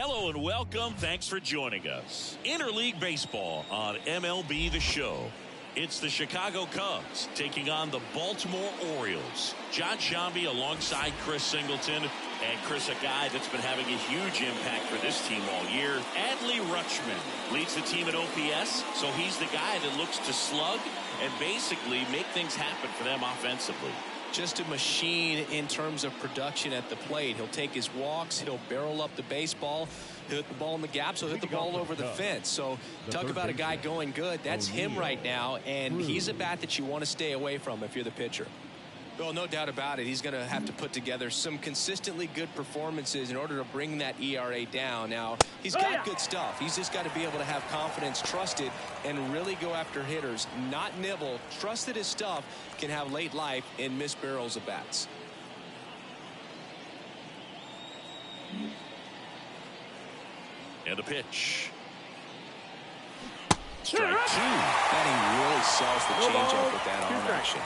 Hello and welcome. Thanks for joining us. Interleague Baseball on MLB The Show. It's the Chicago Cubs taking on the Baltimore Orioles. John Shambi alongside Chris Singleton. And Chris, a guy that's been having a huge impact for this team all year. Adley Rutschman leads the team at OPS, so he's the guy that looks to slug and basically make things happen for them offensively. Just a machine in terms of production at the plate. He'll take his walks, he'll barrel up the baseball, he'll hit the ball in the gaps, he'll hit the ball over the fence. So talk about a guy going good. That's him right now, and he's a bat that you want to stay away from if you're the pitcher. Well, no doubt about it. He's going to have to put together some consistently good performances in order to bring that ERA down. Now, he's got good stuff. He's just got to be able to have confidence, trust it, and really go after hitters, not nibble. Trust that his stuff can have late life and miss barrels of bats. And the pitch. Strike two. That he really sells the changeup with that arm action.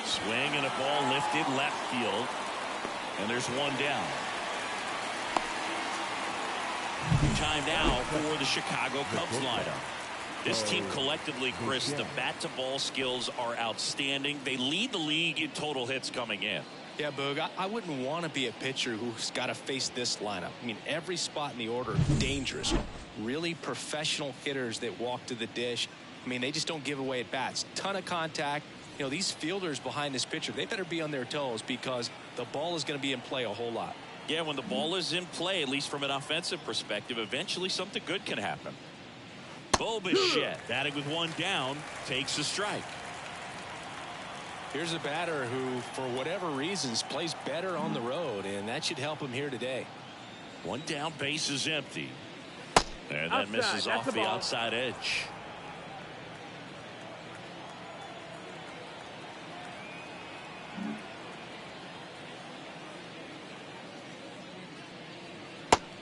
Swing and a ball lifted left field. And there's one down. Time now for the Chicago Cubs lineup. This team collectively, Chris, the bat-to-ball skills are outstanding. They lead the league in total hits coming in. Yeah, Boog, I wouldn't want to be a pitcher who's got to face this lineup. I mean, every spot in the order, dangerous. Really professional hitters that walk to the dish. I mean, they just don't give away at bats. Ton of contact. You know, these fielders behind this pitcher, they better be on their toes because the ball is going to be in play a whole lot. Yeah, when the ball is in play, at least from an offensive perspective, eventually something good can happen. Bo Bichette, batting with one down, takes a strike. Here's a batter who, for whatever reasons, plays better on the road, and that should help him here today. One down, base is empty. And that misses off the outside edge.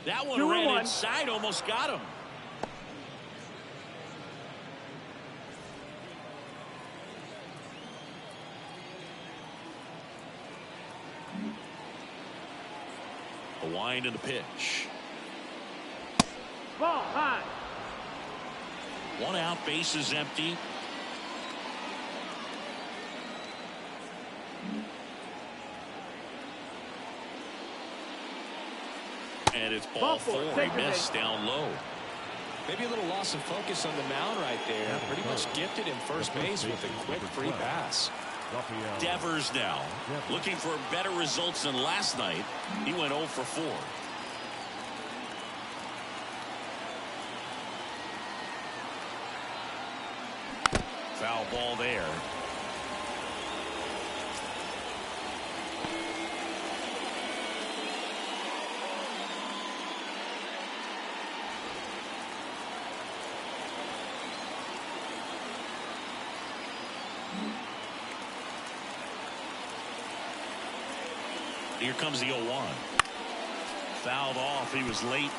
That one ran inside, almost got him. A wind in the pitch. Ball high. One out, base is empty. And it's ball four. He missed down low. Maybe a little loss of focus on the mound right there. Pretty much gifted him first base with a quick free pass. Devers now looking for better results than last night. He went 0 for 4. Foul ball there. Here comes the 0-1. Fouled off. He was late.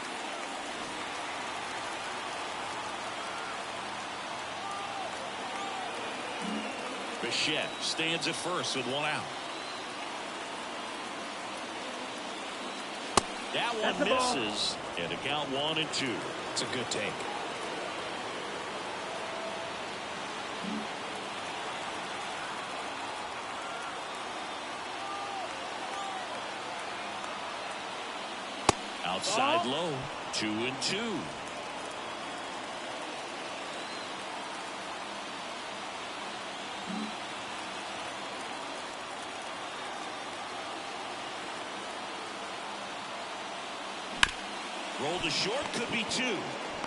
Bichette stands at first with one out. That one misses. And a count 1-2. It's a good take. Outside low, 2-2. Rolled to short, could be 2.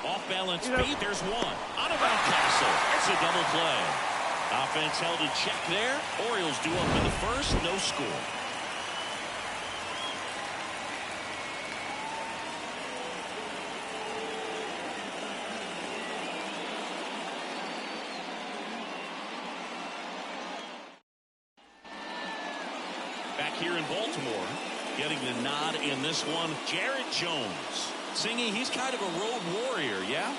Off balance beat, there's 1. On of Castle. It's a double play. Offense held in check there. Orioles due up in the first, no score. Back here in Baltimore, getting the nod in this one, Jared Jones. Singy, he's kind of a road warrior, yeah?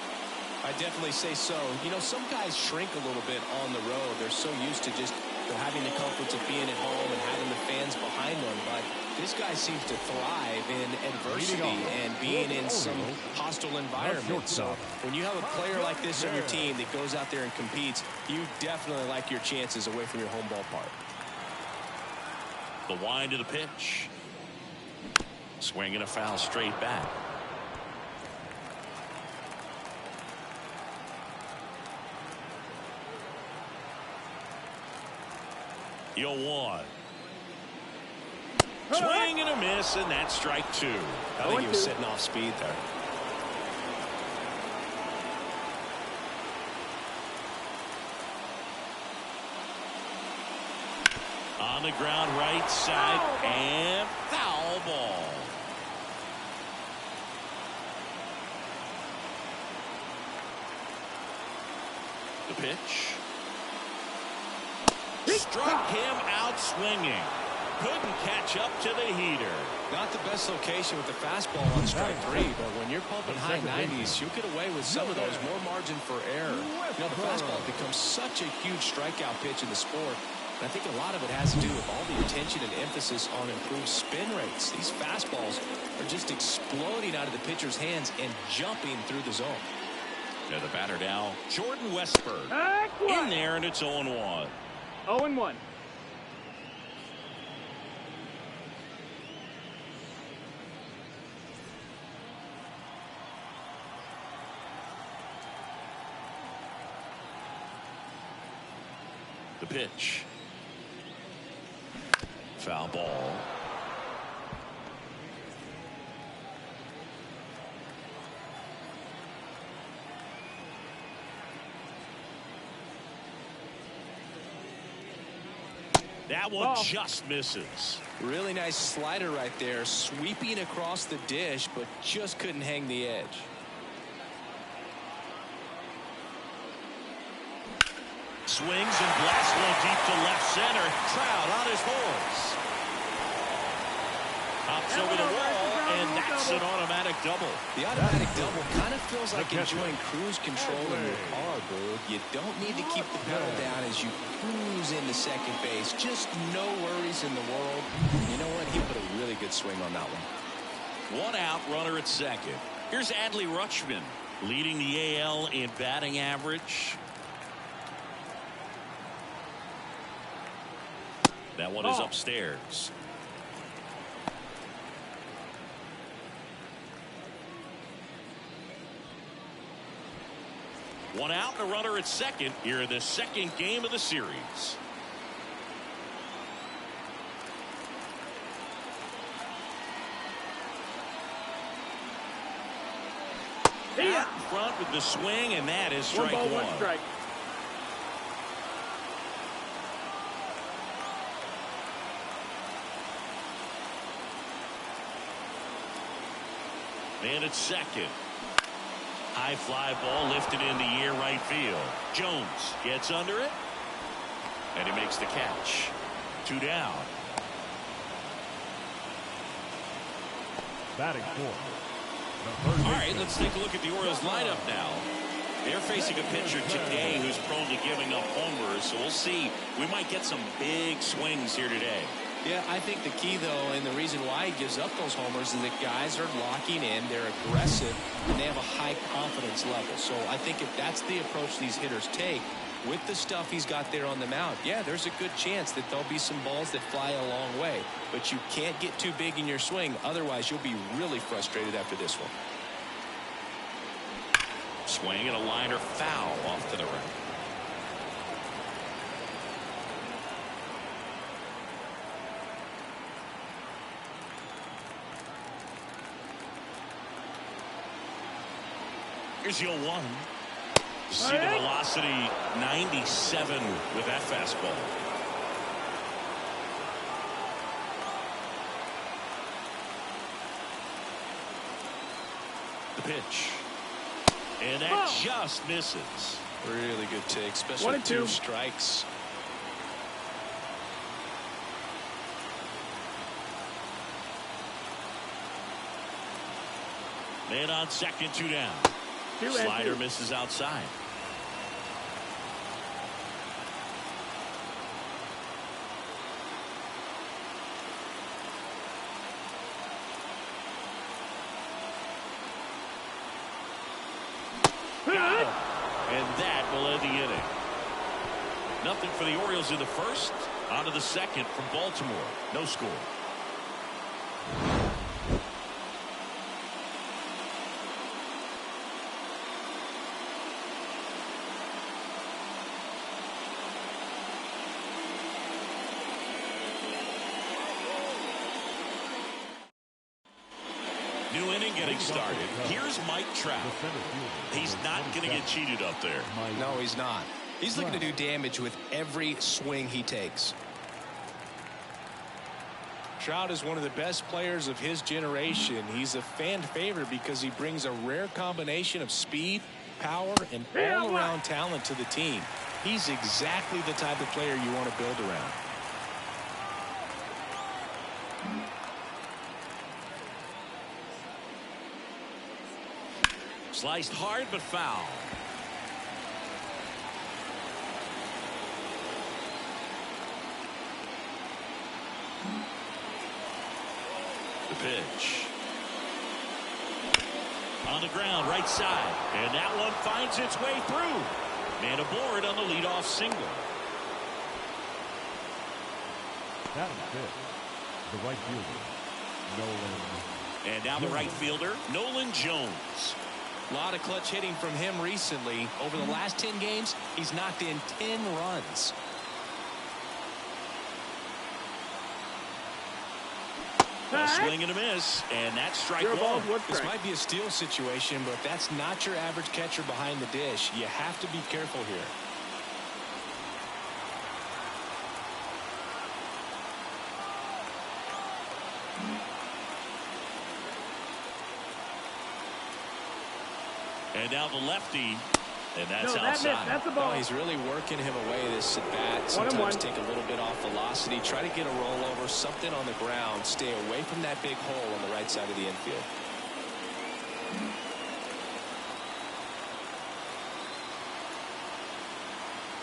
I definitely say so. You know, some guys shrink a little bit on the road. They're so used to just having the comforts of being at home and having the fans behind them. But this guy seems to thrive in adversity and being in some hostile environment. So when you have a player like this on your team that goes out there and competes, you definitely like your chances away from your home ballpark. The wind of the pitch. Swinging a foul straight back. You'll one. Swing and a miss, and that's strike two. I think he was setting off speed there. On the ground, right side, and foul ball. The pitch. Struck him out swinging. Couldn't catch up to the heater. Not the best location with the fastball on strike three, but when you're pumping high 90s, you'll get away with some of those, more margin for error. You know, the fastball becomes such a huge strikeout pitch in the sport. And I think a lot of it has to do with all the attention and emphasis on improved spin rates. These fastballs are just exploding out of the pitcher's hands and jumping through the zone. To the batter now, Jordan Westburg. In there, and it's 0-1. 0-1. The pitch. Foul ball. That one just misses. Really nice slider right there, sweeping across the dish, but just couldn't hang the edge. Swings and blasts one deep to left center. Trout on his horse. Hops over the wall, and that's an automatic double. The automatic double kind of feels like enjoying cruise control in your car, Boog. You don't need to keep the pedal down as you cruise into second base. Just no worries in the world. You know what? He put a really good swing on that one. One out, runner at second. Here's Adley Rutschman, leading the AL in batting average. That one is upstairs. One out and a runner at second here in the second game of the series. Out in front with the swing, and that is strike one. 1 strike. Man at second. High fly ball lifted in the air right field. Jones gets under it. And he makes the catch. 2 down. Batting fourth. All right, let's take a look at the Orioles lineup now. They're facing a pitcher today who's prone to giving up homers, so we'll see. We might get some big swings here today. Yeah, I think the key, though, and the reason why he gives up those homers is that guys are locking in, they're aggressive, and they have a high confidence level. So I think if that's the approach these hitters take, with the stuff he's got there on the mound, yeah, there's a good chance that there'll be some balls that fly a long way. But you can't get too big in your swing, otherwise you'll be really frustrated after this one. Swing and a liner foul off to the right. Here's your one. See the velocity 97 with that fastball. The pitch. And that just misses. Really good take, especially with 2 strikes. Man on second, 2 down. Slider misses outside. Got him. And that will end the inning. Nothing for the Orioles in the first. On to the second from Baltimore. No score. New inning getting started. Here's Mike Trout. He's not going to get cheated up there. No, he's not. He's looking to do damage with every swing he takes. Trout is one of the best players of his generation. He's a fan favorite because he brings a rare combination of speed, power, and all-around talent to the team. He's exactly the type of player you want to build around. Sliced hard but foul. The pitch. On the ground, right side. And that one finds its way through. Man aboard on the leadoff single. That is it. The right fielder, Nolan. And now the right fielder, Nolan Jones. A lot of clutch hitting from him recently. Over the last 10 games, he's knocked in 10 runs. A swing and a miss, and that's strike one. This might be a steal situation, but that's not your average catcher behind the dish. You have to be careful here. And now the lefty, and that's outside. That's a ball. Oh, he's really working him away this at bat. Sometimes take a little bit off velocity, try to get a rollover, something on the ground. Stay away from that big hole on the right side of the infield.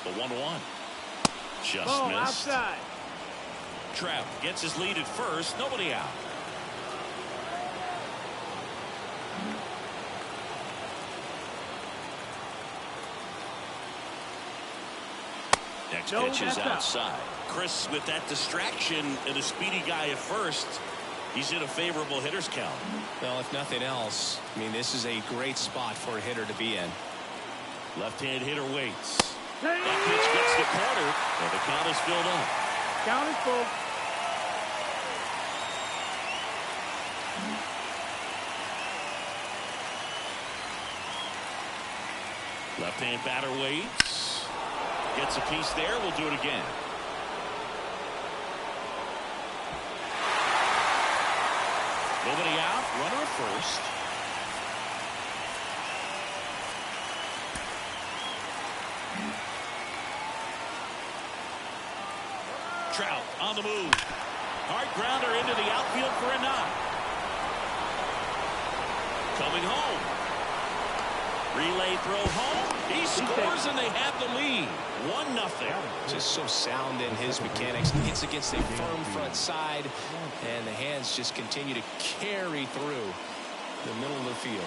The 1-1. Just Ball missed. outside. Trout gets his lead at first. Nobody out. Next pitch is outside. Chris, with that distraction and a speedy guy at first, he's in a favorable hitter's count. Well, if nothing else, I mean, this is a great spot for a hitter to be in. Left-hand hitter waits. That pitch gets the corner, and the count is filled up. Count is full. Left-hand batter waits. Gets a piece there. We'll do it again. Nobody out. Runner at first. Trout on the move. Hard grounder into the outfield for a knock. Coming home. Relay throw home. He scores and they have the lead. 1-0. Just so sound in his mechanics. He hits against a firm front side, and the hands just continue to carry through the middle of the field.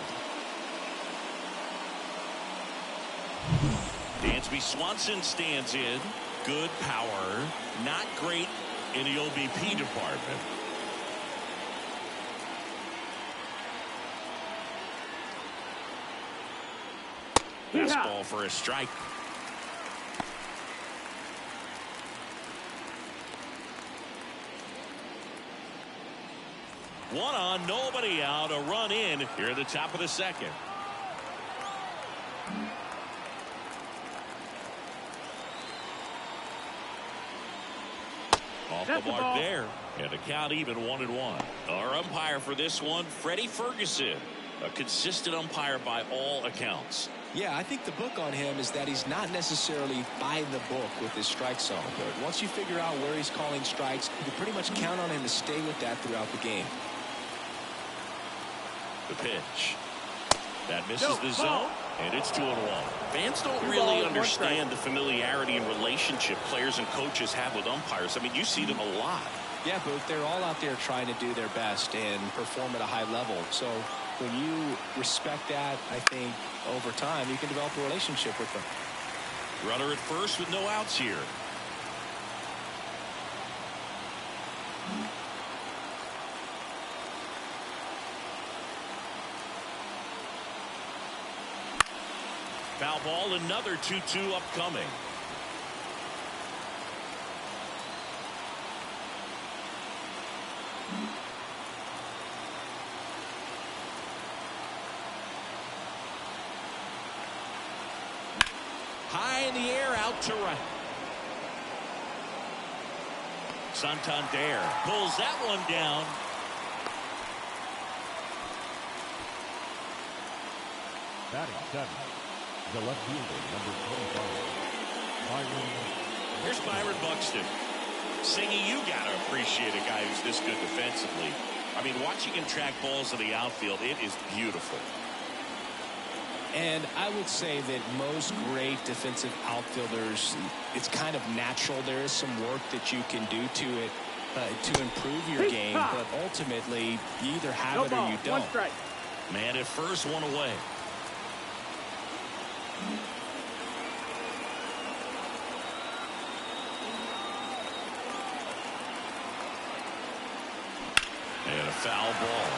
Dansby Swanson stands in. Good power. Not great in the OBP department. Fastball for a strike. One on, nobody out, a run in here at the top of the second. Off the mark there, and the count even 1-1. Our umpire for this one, Freddie Ferguson, a consistent umpire by all accounts. Yeah, I think the book on him is that he's not necessarily by the book with his strike zone. But once you figure out where he's calling strikes, you can pretty much count on him to stay with that throughout the game. The pitch. That misses the zone, and it's 2-1. Fans don't really understand the familiarity and relationship players and coaches have with umpires. I mean, you see them a lot. Yeah, but they're all out there trying to do their best and perform at a high level. So when you respect that, I think over time you can develop a relationship with them. Runner at first with no outs here. Foul ball, another 2-2 upcoming. High in the air, out to right. Santander pulls that one down. Batting seventh, the left fielder, number 25, Here's Byron Buxton. Singy, you gotta appreciate a guy who's this good defensively. I mean, watching him track balls in the outfield, it is beautiful. And I would say that most great defensive outfielders, it's kind of natural. There is some work that you can do to it to improve your game, but ultimately you either have it or you don't. Man at first, one away. And a foul ball.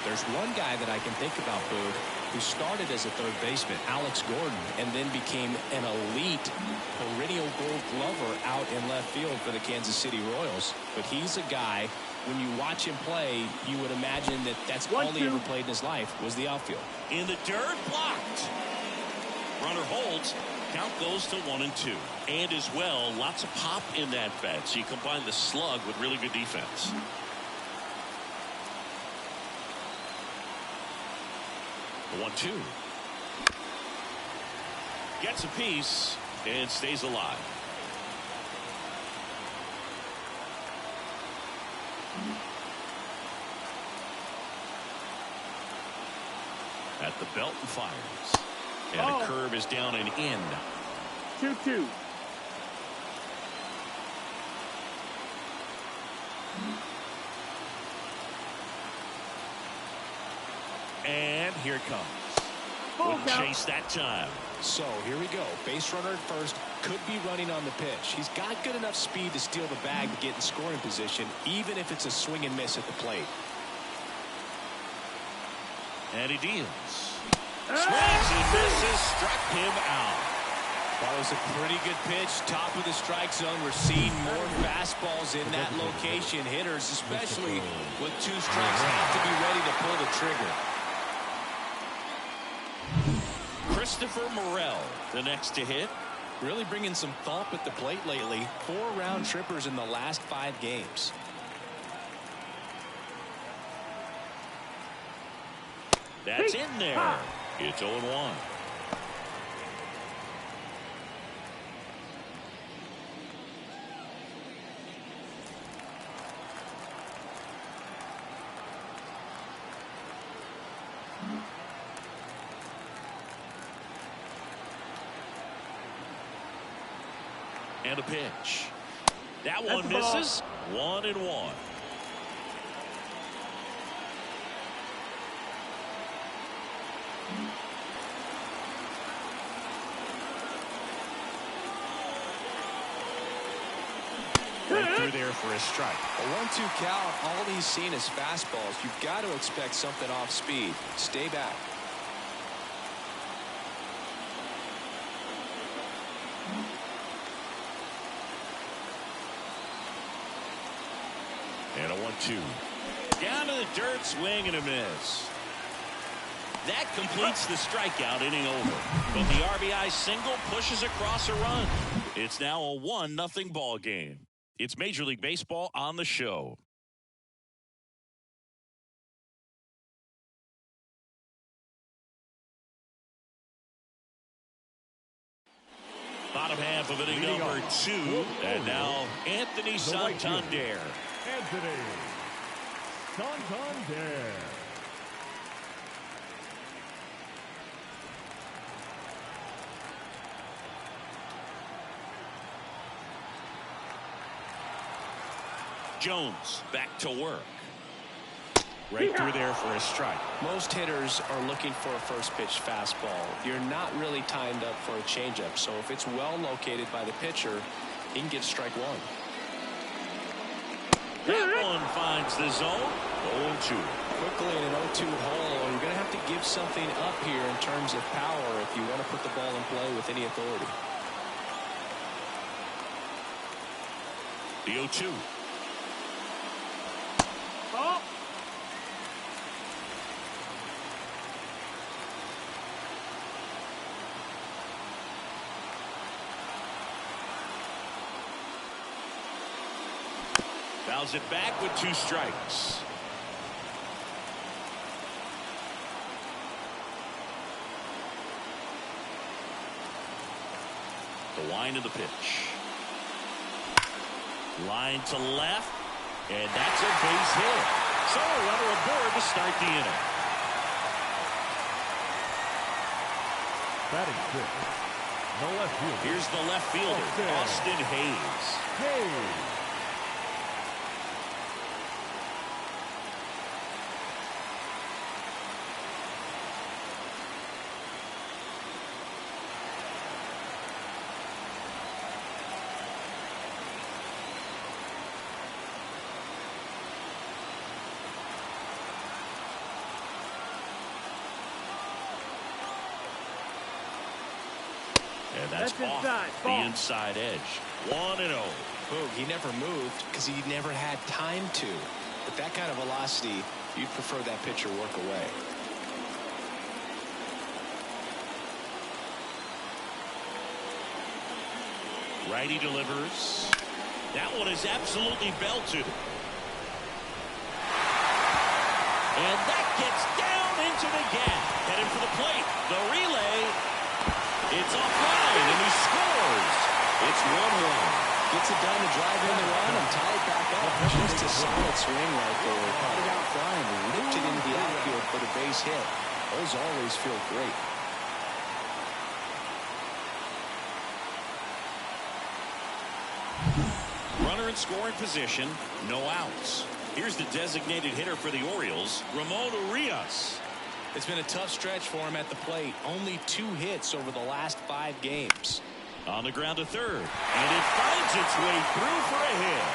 There's one guy that I can think about, Boog, who started as a third baseman, Alex Gordon, and then became an elite perennial Gold Glover out in left field for the Kansas City Royals. But he's a guy, when you watch him play, you would imagine that that's all he ever played in his life was the outfield. In the dirt, blocked. Runner holds. Count goes to 1-2. And as well, lots of pop in that bat. So you combine the slug with really good defense. The 1-2. Gets a piece and stays alive. At the belt and fires. And a curve is down and in. 2-2. And here it comes. Wouldn't chase that time. So here we go. Base runner at first, could be running on the pitch. He's got good enough speed to steal the bag to get in scoring position, even if it's a swing and miss at the plate. And he deals. Swings and misses, struck him out. That was a pretty good pitch. Top of the strike zone. We're seeing more fastballs in that location. Hitters, especially with two strikes, have to be ready to pull the trigger. Christopher Morel, the next to hit. Really bringing some thump at the plate lately. 4 round trippers in the last 5 games. That's in there. It's 0-1. And a pitch. That one misses. 1-1. Right through there for a strike. A 1-2 count. All he's seen is fastballs. You've got to expect something off speed. Stay back. And a 1-2. Down to the dirt, swing and a miss. That completes the strikeout, inning over. But the RBI single pushes across a run. It's now a 1-0 ball game. It's Major League Baseball on the show. Bottom half of inning number 2. And now Anthony Santander. Anthony Santander. Jones back to work. Right through there for a strike. Most hitters are looking for a first pitch fastball. You're not really timed up for a changeup. So if it's well located by the pitcher, he can get strike one. That one finds the zone. 0-2. Quickly in an 0-2 hole, you're going to have to give something up here in terms of power if you want to put the ball in play with any authority. The 0-2. Oh. Fouls it back with 2 strikes. The wind of the pitch. Line to left. And that's a base hit. So a runner aboard to start the inning. Batting fifth. The left fielder. Here's the left fielder, Austin Hayes. Hayes. And that's off the inside edge. 1-0. Boog, he never moved because he never had time to. With that kind of velocity, you'd prefer that pitcher work away. Righty delivers. That one is absolutely belted. And that gets down into the gap. Heading for the plate. The relay. It's offline, and he scores. It's 1-1. Gets it done to drive in the run and tie it back up. Just a solid swing right there. Caught it out flying and lipped it into the outfield for the base hit. Those always feel great. Runner in scoring position, no outs. Here's the designated hitter for the Orioles, Ramon Urias. It's been a tough stretch for him at the plate. Only 2 hits over the last 5 games. On the ground to third. And it finds its way through for a hit.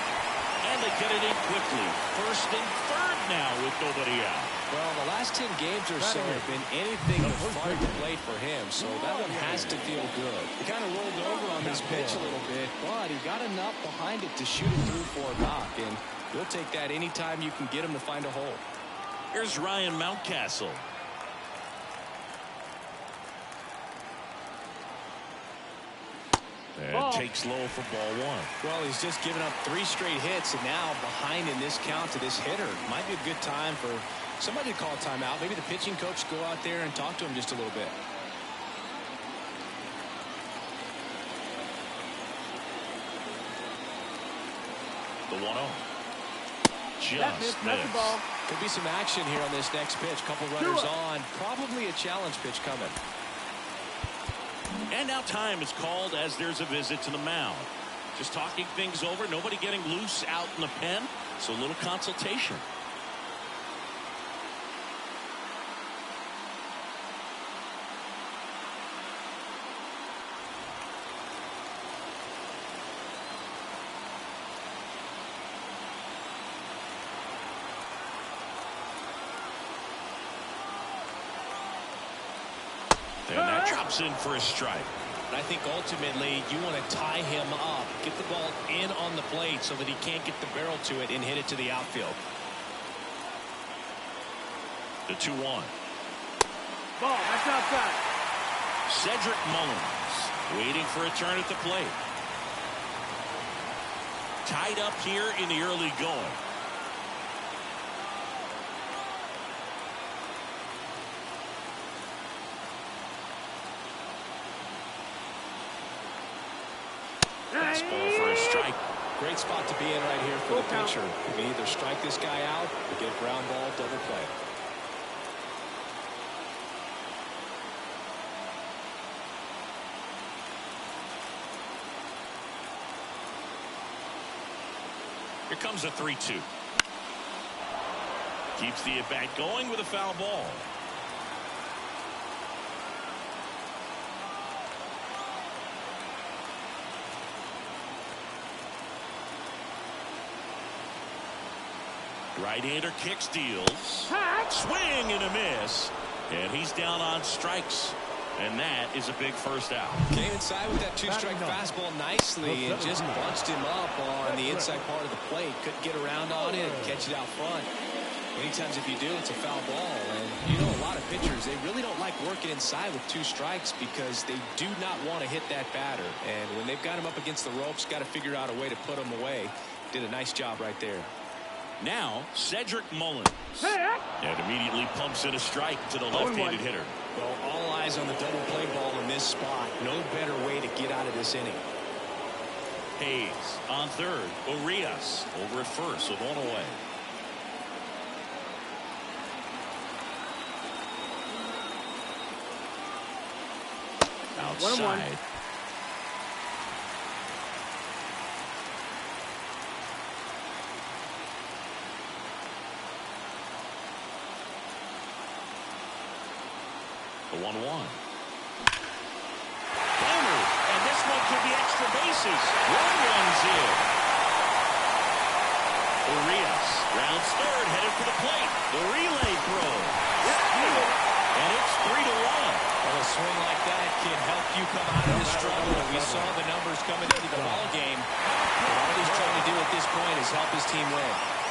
And they get it in quickly. First and third now with nobody out. Well, the last 10 games or so have been anything but fun at the plate for him. So that one has to feel good. He kind of rolled over on this pitch a little bit, but he got enough behind it to shoot it through for a knock. And you'll take that anytime you can get him to find a hole. Here's Ryan Mountcastle. And takes low for ball 1. Well, he's just given up 3 straight hits, and now behind in this count to this hitter. Might be a good time for somebody to call a timeout. Maybe the pitching coach go out there and talk to him just a little bit. The 1-0. Just missed. Could be some action here on this next pitch. Couple runners on. Probably a challenge pitch coming. And now time is called as there's a visit to the mound. Just talking things over. Nobody getting loose out in the pen. So a little consultation. And that drops in for a strike. I think ultimately you want to tie him up, get the ball in on the plate so that he can't get the barrel to it and hit it to the outfield. The 2-1. Ball, that's outside. Cedric Mullins waiting for a turn at the plate. Tied up here in the early going. Fastball for a strike. Great spot to be in right here for the pitcher. You can either strike this guy out or get a ground ball, double play. Here comes a 3-2. Keeps the at-bat going with a foul ball. Right-hander kicks, deals. Swing and a miss. And he's down on strikes. And that is a big first out. Came inside with that two-strike fastball nicely and just bunched him up on the inside part of the plate. Couldn't get around on it and catch it out front. Many times if you do, it's a foul ball. And you know, a lot of pitchers, they really don't like working inside with two strikes because they do not want to hit that batter. And when they've got him up against the ropes, got to figure out a way to put him away. Did a nice job right there. Now, Cedric Mullins. And immediately pumps in a strike to the left-handed hitter. Well, all eyes on the double play ball in this spot. No better way to get out of this inning. Hayes on third. Orioles over at first with one away. Outside. The 1-1. Homer, and this one could be extra bases. One runs in. Orioles rounds third, headed for the plate. The relay throw. And it's 3-1. Well, a swing like that can help you come out of the struggle. We saw the numbers coming into the ball game. But all he's trying to do at this point is help his team win.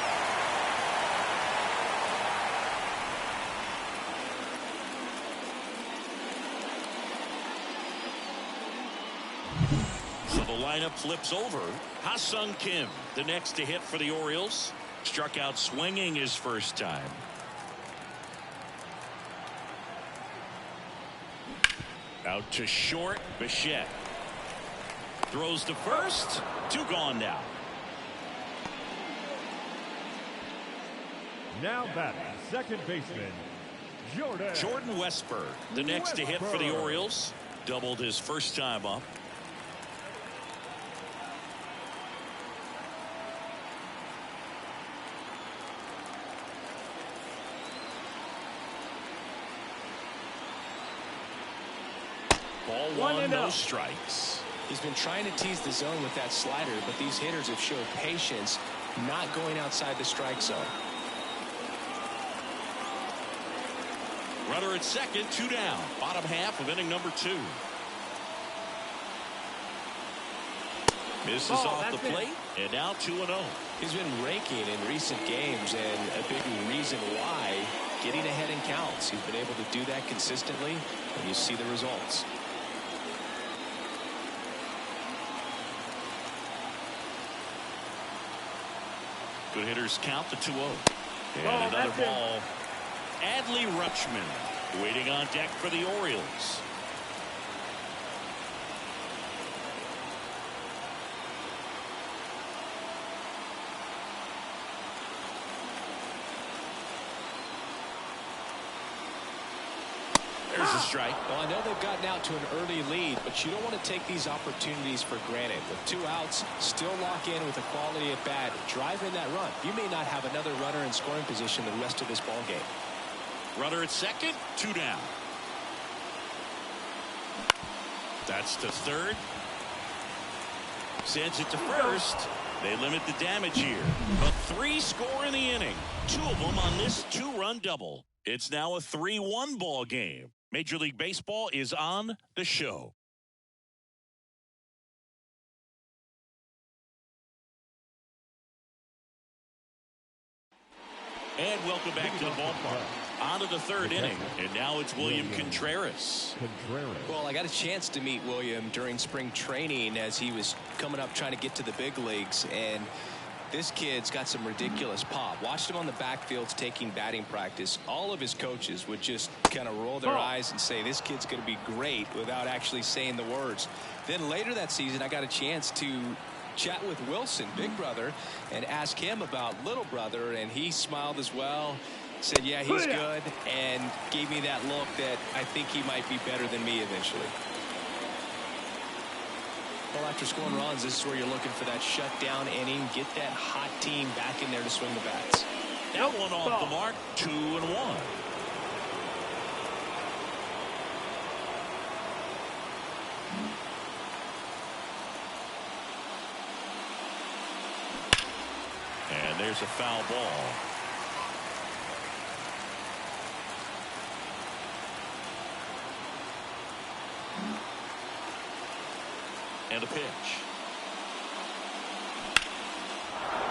Lineup flips over. Ha-Sung Kim, the next to hit for the Orioles. Struck out swinging his first time. Out to short. Bichette throws to first. 2 gone now. Now batting, second baseman, Jordan Westburg, the next to hit for the Orioles. Doubled his first time up. Ball 1, no strikes. He's been trying to tease the zone with that slider, but these hitters have showed patience, not going outside the strike zone. Runner at second, 2 down. Bottom half of inning number 2. Misses off the plate, and now 2-0. He's been raking in recent games, and a big reason why, getting ahead in counts. He's been able to do that consistently, and you see the results. Good hitters count to 2-0. And another ball. Adley Rutschman waiting on deck for the Orioles. There's a strike. Well, I know they've gotten out to an early lead, but you don't want to take these opportunities for granted. With 2 outs, still lock in with a quality at bat. Drive in that run. You may not have another runner in scoring position the rest of this ball game. Runner at second, 2 down. That's to third. Sends it to first. They limit the damage here. But 3 score in the inning. 2 of them on this 2-run double. It's now a 3-1 ball game. Major League Baseball is on the show. And welcome back to the ballpark. On to the 3rd inning, and now it's William Contreras. Well, I got a chance to meet William during spring training as he was coming up trying to get to the big leagues, and this kid's got some ridiculous pop. Watched him on the backfields taking batting practice. All of his coaches would just kind of roll their eyes and say, this kid's going to be great, without actually saying the words. Then later that season, I got a chance to chat with Wilson, big brother, and ask him about little brother, and he smiled as well. Said, yeah, he's good, and gave me that look that I think he might be better than me eventually. Well, after scoring runs, this is where you're looking for that shutdown inning. Get that hot team back in there to swing the bats. That one off the mark. 2-1. And there's a foul ball. And a pitch.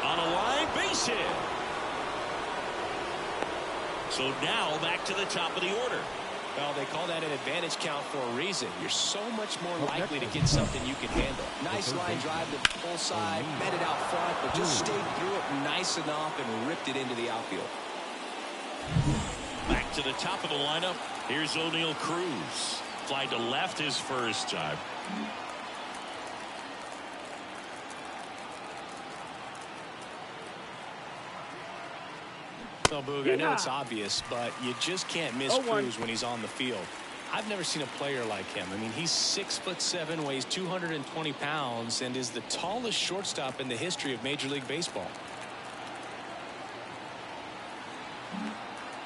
On a line, base hit. So now back to the top of the order. Well, they call that an advantage count for a reason. You're so much more likely to get something you can handle. Nice line drive to the full side, met it out front, but just stayed through it nice enough and ripped it into the outfield. Back to the top of the lineup. Here's O'Neal Cruz. Fly to left his first time. Well, Boog, I know it's obvious, but you just can't miss Cruz when he's on the field. I've never seen a player like him. I mean, he's 6'7", weighs 220 pounds, and is the tallest shortstop in the history of Major League Baseball.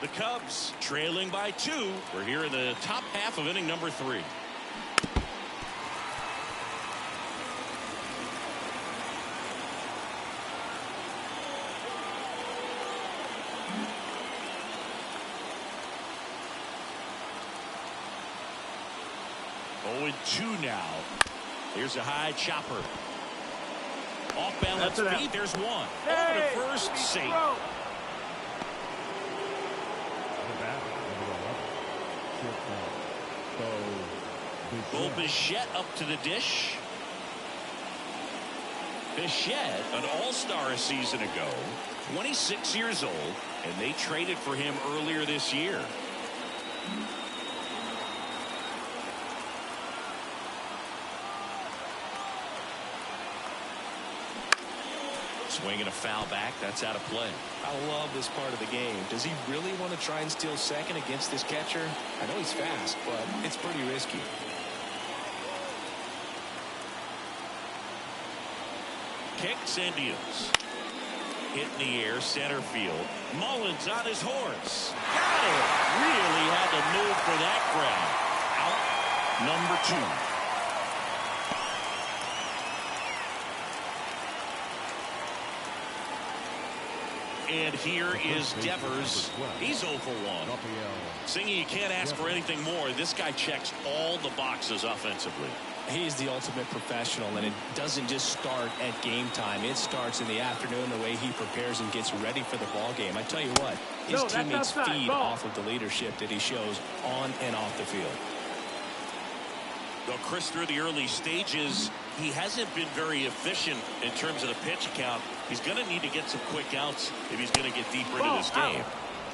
The Cubs trailing by 2. We're here in the top half of inning number 3. Oh, 2 now. Here's a high chopper. Off balance feet. There's one. Over to first, safe. Bo Bichette up to the dish. Bichette, an all-star a season ago, 26 years old, and they traded for him earlier this year. Swinging a foul back. That's out of play. I love this part of the game. Does he really want to try and steal second against this catcher? I know he's fast, but it's pretty risky. Kicks and deals. Hit in the air, center field. Mullins on his horse. Got it. Really had to move for that ground. Out number 2. And here is Devers. He's 0 for 1. Singy, you can't ask for anything more. This guy checks all the boxes offensively. He's the ultimate professional, and it doesn't just start at game time. It starts in the afternoon, the way he prepares and gets ready for the ball game. I tell you what, his teammates feed off of the leadership that he shows on and off the field. Well, Chris, through the early stages, he hasn't been very efficient in terms of the pitch count. He's going to need to get some quick outs if he's going to get deeper into this game.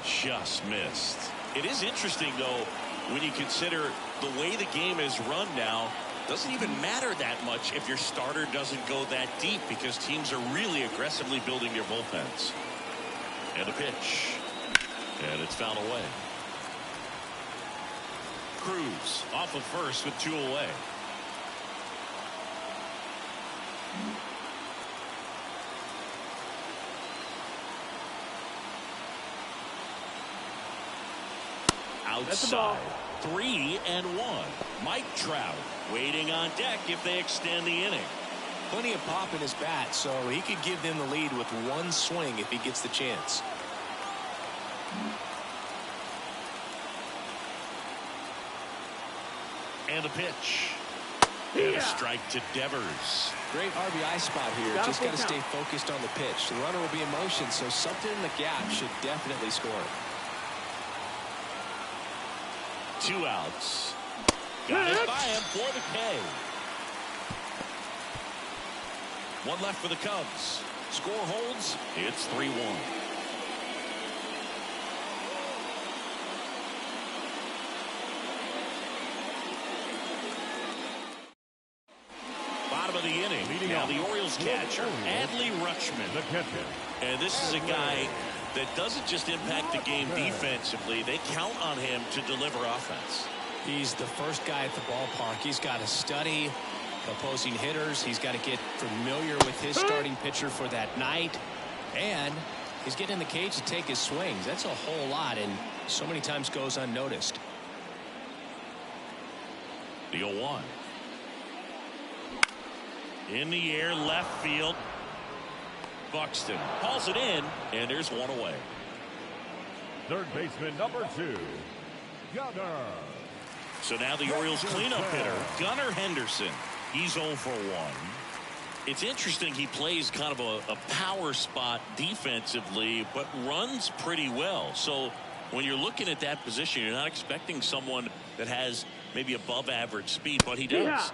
Just missed. It is interesting, though, when you consider the way the game is run now. Doesn't even matter that much if your starter doesn't go that deep, because teams are really aggressively building their bullpens. And a pitch. And it's fouled away. Cruz off of first with 2 away. Outside. 3-1. Mike Trout waiting on deck if they extend the inning. Plenty of pop in his bat, so he could give them the lead with one swing if he gets the chance. And a pitch. And a strike to Devers. Great RBI spot here. Just got to stay focused on the pitch. The runner will be in motion, so something in the gap should definitely score. 2 outs. Got it by him for the K. 1 left for the Cubs. Score holds. It's 3-1. Bottom of the inning. Now the Orioles catcher, Adley Rutschman. And this is a guy that doesn't just impact the game defensively. They count on him to deliver offense. He's the first guy at the ballpark. He's got to study, opposing hitters. He's got to get familiar with his starting pitcher for that night. And he's getting in the cage to take his swings. That's a whole lot, and so many times goes unnoticed. The 0-1. In the air, left field. Buxton hauls it in, and there's one away. Third baseman number 2, Gunnar. So now the Orioles cleanup hitter, Gunnar Henderson. He's 0 for 1. It's interesting, he plays kind of a power spot defensively, but runs pretty well. So when you're looking at that position, you're not expecting someone that has maybe above average speed, but he does. Yeah.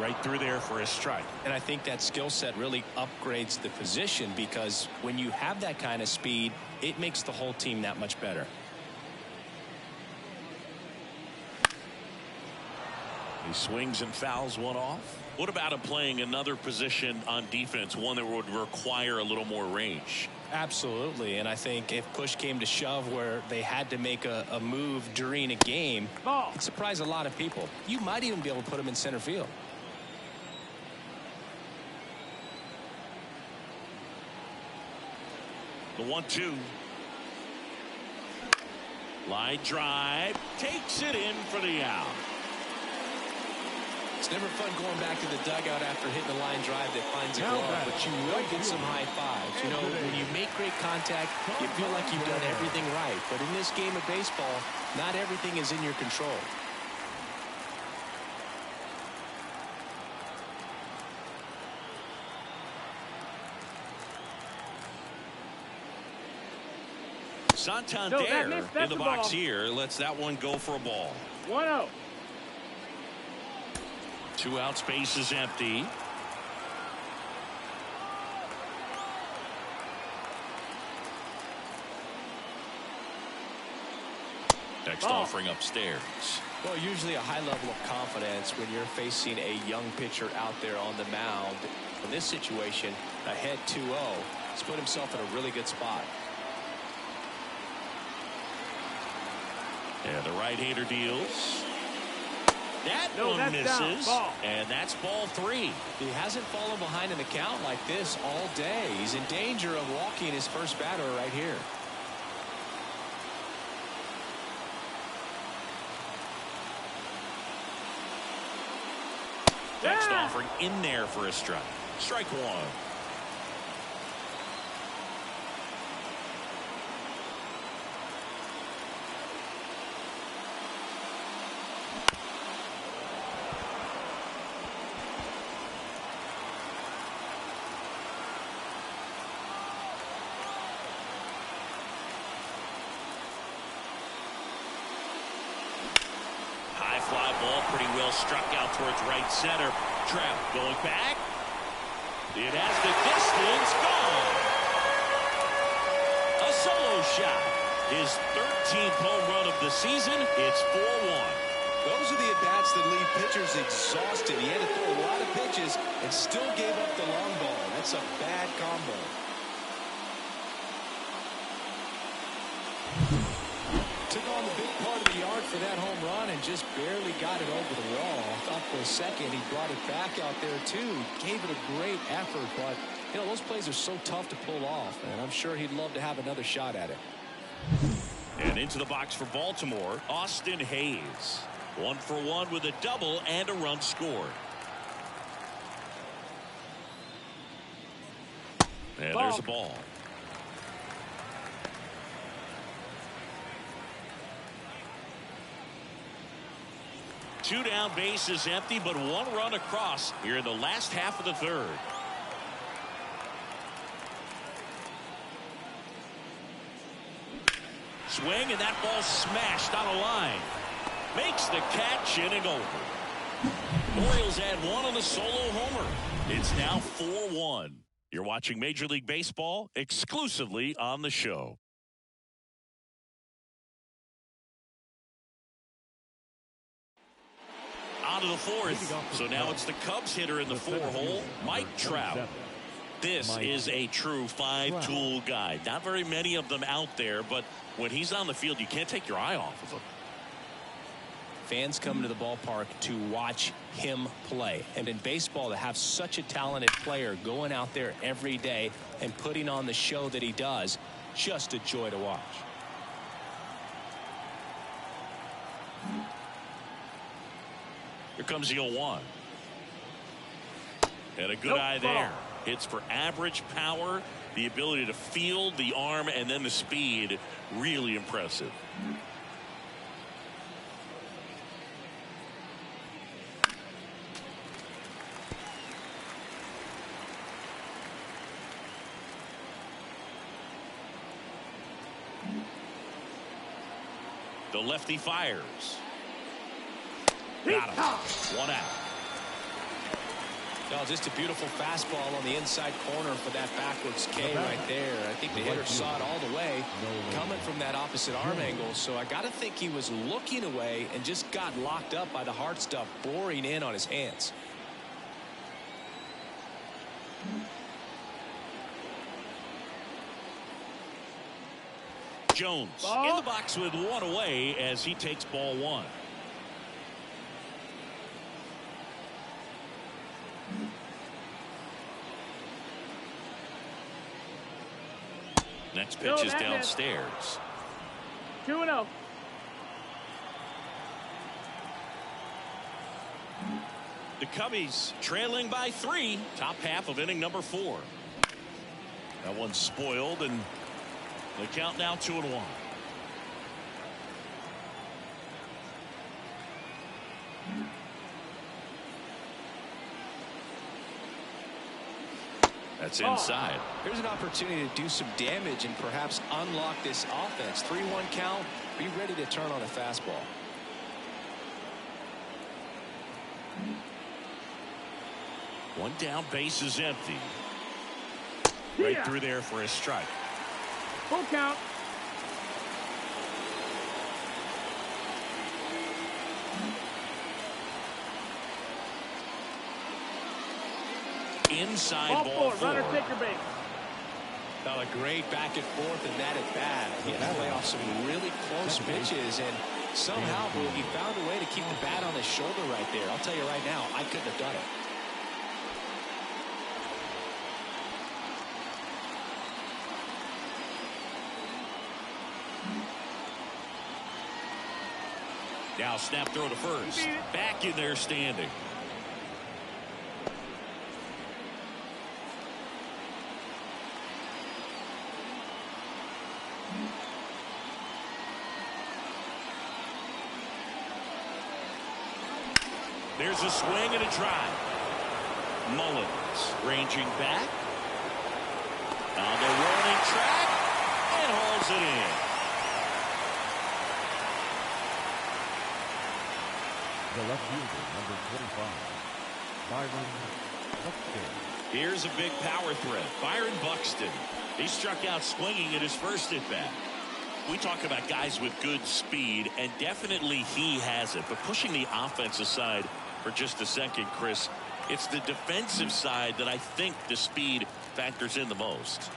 Right through there for a strike. And I think that skill set really upgrades the position, because when you have that kind of speed, it makes the whole team that much better. He swings and fouls one off. What about him playing another position on defense, one that would require a little more range? Absolutely, and I think if push came to shove where they had to make a move during a game, it'd surprise a lot of people. You might even be able to put him in center field. The 1-2. Line drive. Takes it in for the out. It's never fun going back to the dugout after hitting a line drive that finds a glove, but you will get some high fives. You know, when you make great contact, you feel like you've done everything right. But in this game of baseball, not everything is in your control. Santander in the box here lets that one go for a ball. 1-0. 2 out, space is empty. Next offering upstairs. Well, usually a high level of confidence when you're facing a young pitcher out there on the mound. In this situation, ahead 2-0, he's put himself in a really good spot. And the right-hander deals. That one misses, and that's ball 3. He hasn't fallen behind in the count like this all day. He's in danger of walking his first batter right here. Next offering in there for a strike. Strike 1. Fly ball pretty well struck out towards right center. Trout going back. It has the distance. Gone. A solo shot. His 13th home run of the season. It's 4-1. Those are the at-bats that leave pitchers exhausted. He had to throw a lot of pitches and still gave up the long ball. That's a bad combo. Took on the big part of the yard for that home run and just barely got it over the wall. I thought for a second he brought it back out there too. Gave it a great effort, but you know, those plays are so tough to pull off, and I'm sure he'd love to have another shot at it. And into the box for Baltimore, Austin Hayes. 1 for 1 with a double and a run scored. And there's a ball. Two down, bases empty, but 1 run across here in the last half of the 3rd. Swing, and that ball smashed on a line. Makes the catch, inning over. Orioles add 1 on a solo homer. It's now 4-1. You're watching Major League Baseball exclusively on the show. On to the 4th. So now it's the Cubs hitter in the 4-hole, Mike Trout. This is a true 5-tool guy. Not very many of them out there, but when he's on the field, you can't take your eye off of him. fans come to the ballpark to watch him play. And in baseball, to have such a talented player going out there every day and putting on the show that he does, just a joy to watch. Here comes the 0-1. And a good eye there. Hits for average power, the ability to field, the arm, and then the speed. Really impressive. The lefty fires. Got him. 1 out. Oh, just a beautiful fastball on the inside corner for that backwards K right there. I think the hitter saw it all the way coming from that opposite arm angle. So I got to think he was looking away and just got locked up by the hard stuff boring in on his hands. Jones in the box with 1 away as he takes ball 1. Next pitch is downstairs. 2-0. The Cubbies trailing by 3. Top half of inning number 4. That one's spoiled, and the count now 2-1. That's inside. Here's an opportunity to do some damage and perhaps unlock this offense. 3-1 count. Be ready to turn on a fastball. One down, base is empty. Right through there for a strike. Full count. Inside ball 4. Runner take your base. Now a great back and forth in that at bat. He had to play off some really close pitches, and somehow he found a way to keep the bat on his shoulder right there. I'll tell you right now, I couldn't have done it. Now snap throw to first. Back in there standing. There's a swing and a drive. Mullins ranging back on the rolling track and hauls it in. The left fielder, number 25, Byron Buxton. Here's a big power threat. Byron Buxton. He struck out swinging at his first at bat. We talk about guys with good speed, and definitely he has it. But pushing the offense aside for just a second, Chris, it's the defensive side that I think the speed factors in the most.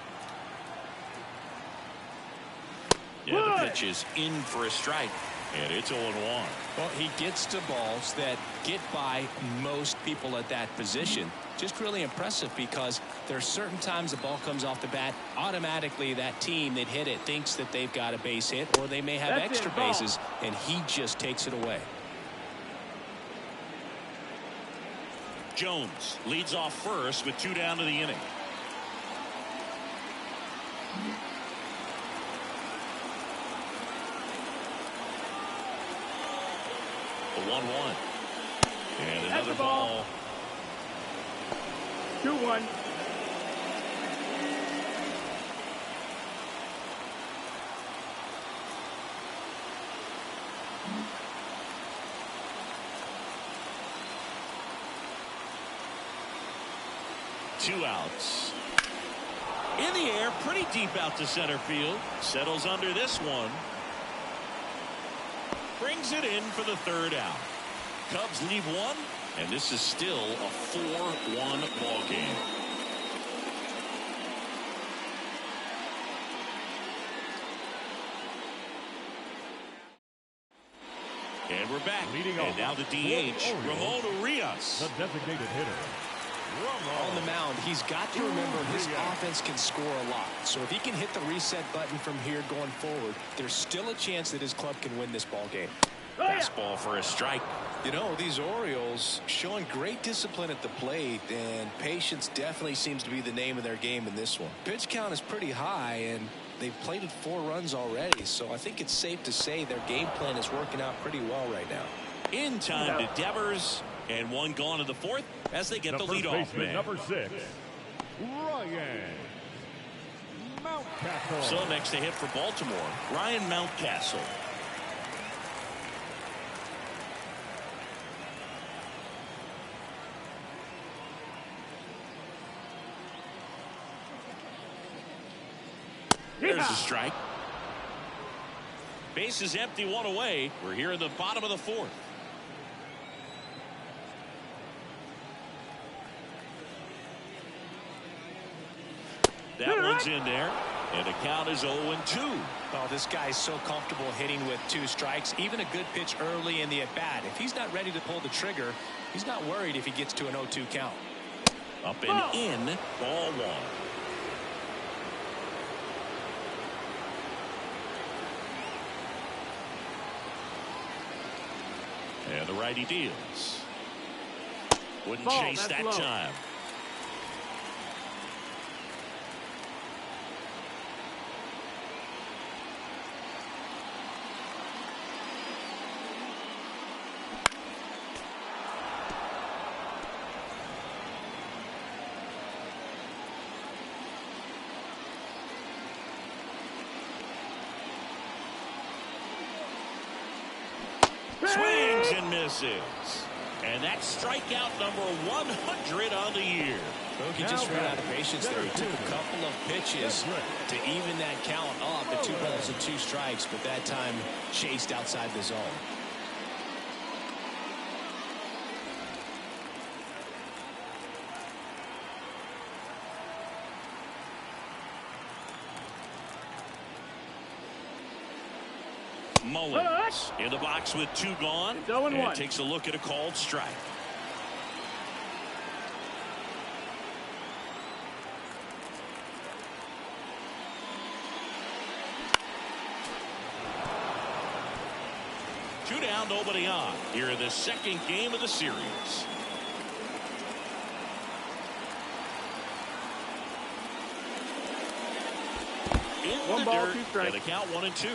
Yeah, the pitch is in for a strike, and it's 0-1. Well, he gets to balls that get by most people at that position. Just really impressive, because there are certain times the ball comes off the bat, automatically that team that hit it thinks that they've got a base hit, or they may have extra bases, and he just takes it away. Jones leads off first with 2 down to the inning. The 1-1. And another ball. 2-1. Two outs. In the air, pretty deep out to center field. Settles under this one. Brings it in for the 3rd out. Cubs leave 1, and this is still a 4-1 ball game. And we're back. Leading and off now the for DH, the Orioles, Ramon Urias. the designated hitter. On the mound, he's got to remember his offense can score a lot. So if he can hit the reset button from here going forward, there's still a chance that his club can win this ball game. Fastball for a strike. You know, these Orioles showing great discipline at the plate, and patience definitely seems to be the name of their game in this one. Pitch count is pretty high, and they've plated 4 runs already, so I think it's safe to say their game plan is working out pretty well right now. In time to Devers, and one gone in the 4th as they get the leadoff man. Number 6, Ryan Mountcastle. So next to hit for Baltimore, Ryan Mountcastle. There's a strike. Base is empty, 1 away. We're here in the bottom of the 4th. That one's in there, and the count is 0-2. Oh, this guy's so comfortable hitting with 2 strikes. Even a good pitch early in the at-bat. If he's not ready to pull the trigger, he's not worried if he gets to an 0-2 count. Up and in, ball 1. And the righty deals. Wouldn't chase that time. Swings and misses. And that's strikeout number 100 on the year. He just ran out of patience there. He took a couple of pitches to even that count up at 2 balls and 2 strikes, but that time chased outside the zone. Mullins in the box with 2 gone, and takes a look at a called strike. Two down, nobody on here in the 2nd game of the series. In the dirt, and the count 1-2.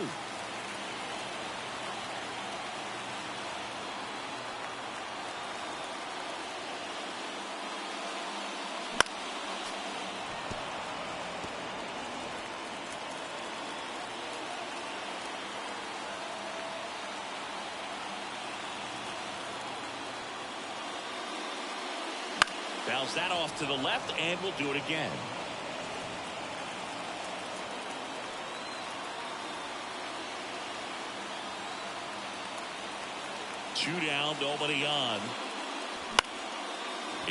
Bounce that off to the left, and we'll do it again. Two down, nobody on.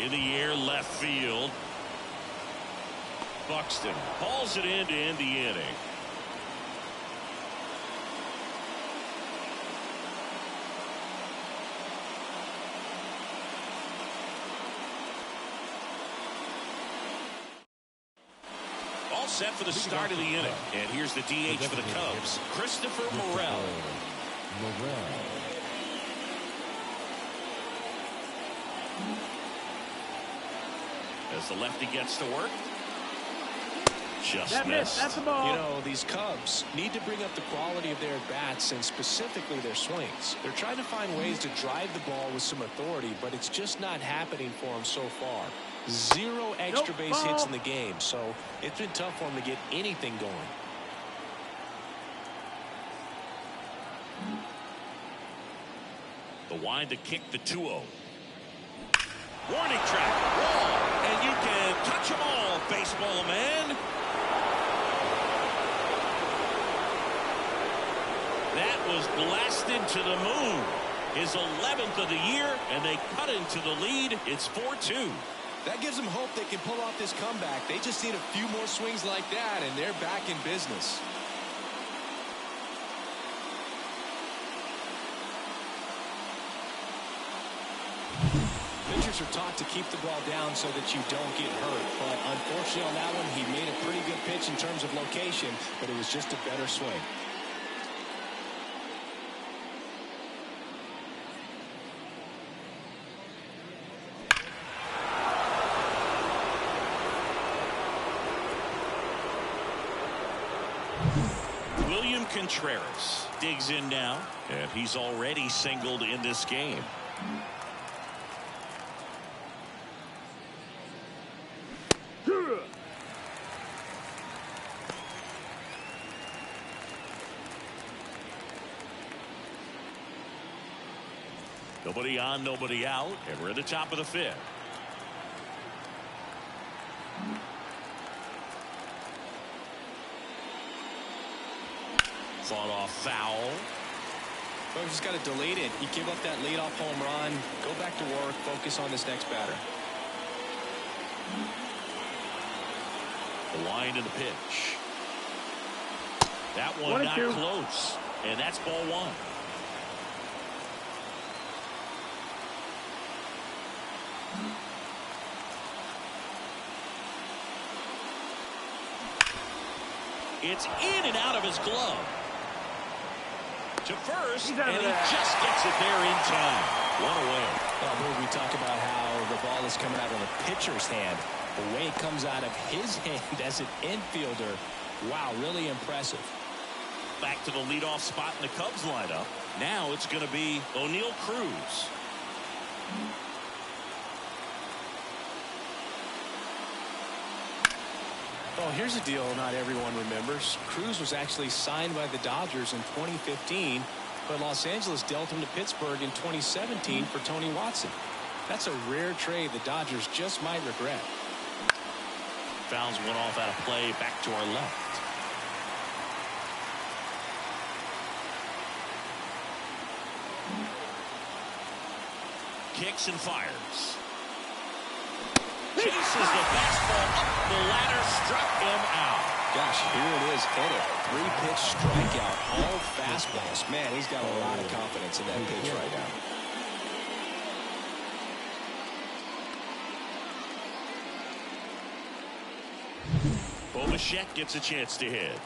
In the air, left field. Buxton hauls it in to end the inning. Set for the start of the inning, and here's the DH for the Cubs, Christopher Morel. As the lefty gets to work, just missed. That's the ball. You know, these Cubs need to bring up the quality of their bats and specifically their swings. They're trying to find ways to drive the ball with some authority, but it's just not happening for them so far. 0 extra base hits in the game, so it's been tough for him to get anything going. The wind to kick the 2-0. Warning track, wall, and you can touch them all, baseball man. That was blasted to the moon. His 11th of the year, and they cut into the lead. It's 4-2. That gives them hope they can pull off this comeback. They just need a few more swings like that, and they're back in business. Pitchers are taught to keep the ball down so that you don't get hurt. But unfortunately on that one, he made a pretty good pitch in terms of location, but it was just a better swing. William Contreras digs in now, and he's already singled in this game. Nobody on, nobody out, and we're at the top of the fifth. Fought off foul. Well, he's got to delete it. You give up that leadoff home run, go back to work, focus on this next batter. The line to the pitch. That one not close, and that's ball one. It's in and out of his glove. To first, and he just gets it there in time. One away. Well, we talk about how the ball is coming out of the pitcher's hand. The way it comes out of his hand as an infielder, wow, really impressive. Back to the leadoff spot in the Cubs lineup. Now it's going to be O'Neal Cruz. Well, here's a deal not everyone remembers. Cruz was actually signed by the Dodgers in 2015, but Los Angeles dealt him to Pittsburgh in 2017 for Tony Watson. That's a rare trade the Dodgers just might regret. Fouls one off out of play back to our left. Kicks and fires. Chases the fastball up the ladder, struck him out. Gosh, here it is, hit it. 3-pitch strikeout, all fastballs. Man, he's got a lot of confidence in that pitch right now. Bichette gets a chance to hit.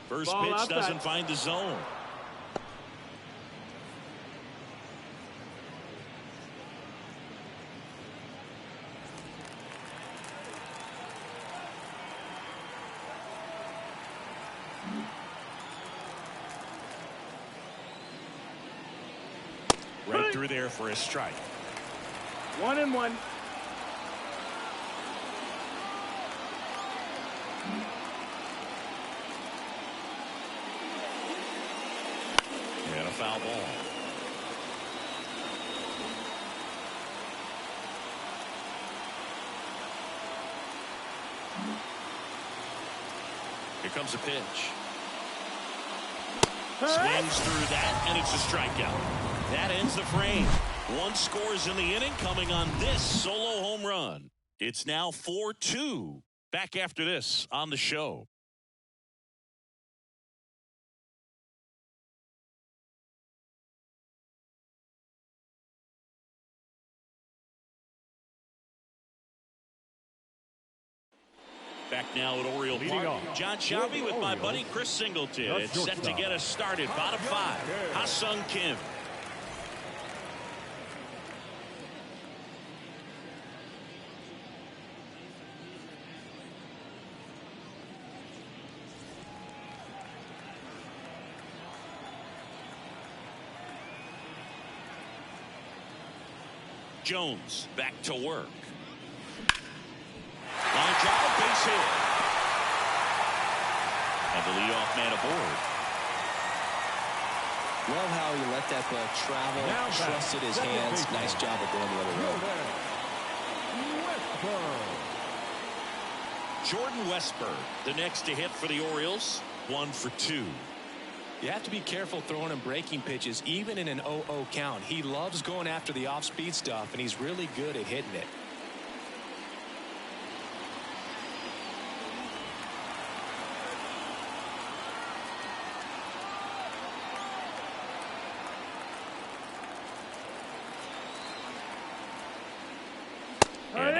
First Ball pitch outside. doesn't find the zone. Right through there for a strike. 1-1. And a foul ball. Here comes a pitch. Swings through that, and it's a strikeout. That ends the frame. One scores in the inning, coming on this solo home run. It's now 4-2. Back after this on the show. Back now at Oriole Park. John Shelby with my buddy Chris Singleton. It's set to get us started. Bottom five. Ha-Sung Kim. Jones back to work. Line drive, base hit. And the leadoff man aboard. Love how he let that ball travel, trusted his hands. Nice job of going the other road. Jordan Westburg, the next to hit for the Orioles. 1 for 2. You have to be careful throwing him breaking pitches, even in an 0-0 count. He loves going after the off-speed stuff, and he's really good at hitting it.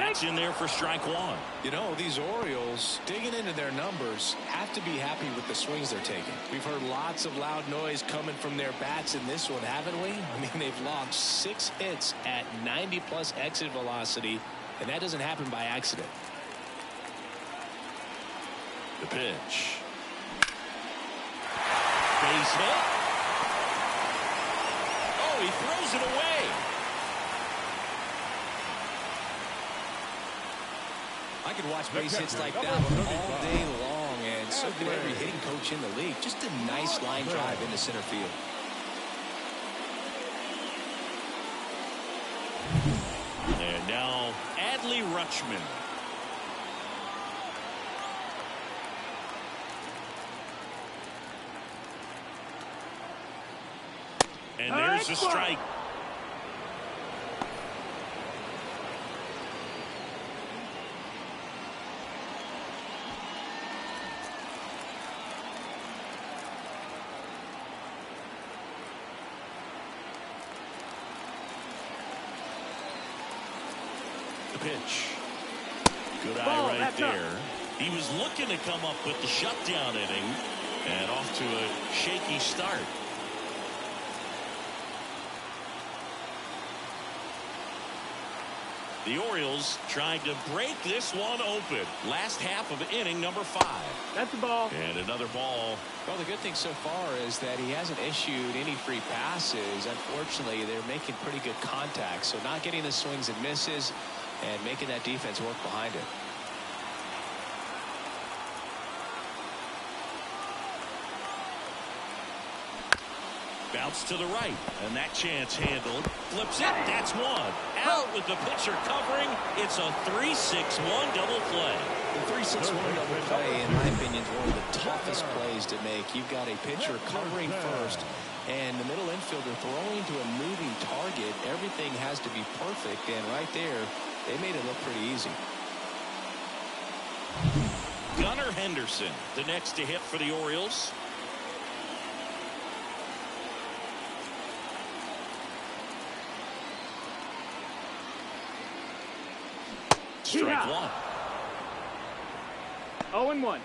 That's in there for strike one. You know, these Orioles, digging into their numbers, have to be happy with the swings they're taking. We've heard lots of loud noise coming from their bats in this one, haven't we? I mean, they've logged 6 hits at 90+ exit velocity, and that doesn't happen by accident. The pitch. Base hit. Oh, he throws it away. I could watch base hits like that all day long, and so could every hitting coach in the league. Just a nice line drive into center field. And now Adley Rutschman. And there's a strike. The pitch. Good eye right there. He was looking to come up with the shutdown inning and off to a shaky start. The Orioles trying to break this one open. Last half of inning number 5. That's a ball. And another ball. Well, the good thing so far is that he hasn't issued any free passes. Unfortunately, they're making pretty good contact. So not getting the swings and misses and making that defense work behind it. Bounce to the right, and that chance handled. Flips it. That's one. Out with the pitcher covering. It's a 3-6-1 double play. The 3-6-1 double play, in my opinion, is one of the toughest plays to make. You've got a pitcher covering first, and the middle infielder throwing to a moving target. Everything has to be perfect, and right there, they made it look pretty easy. Gunnar Henderson, the next to hit for the Orioles. Strike one. 0-1.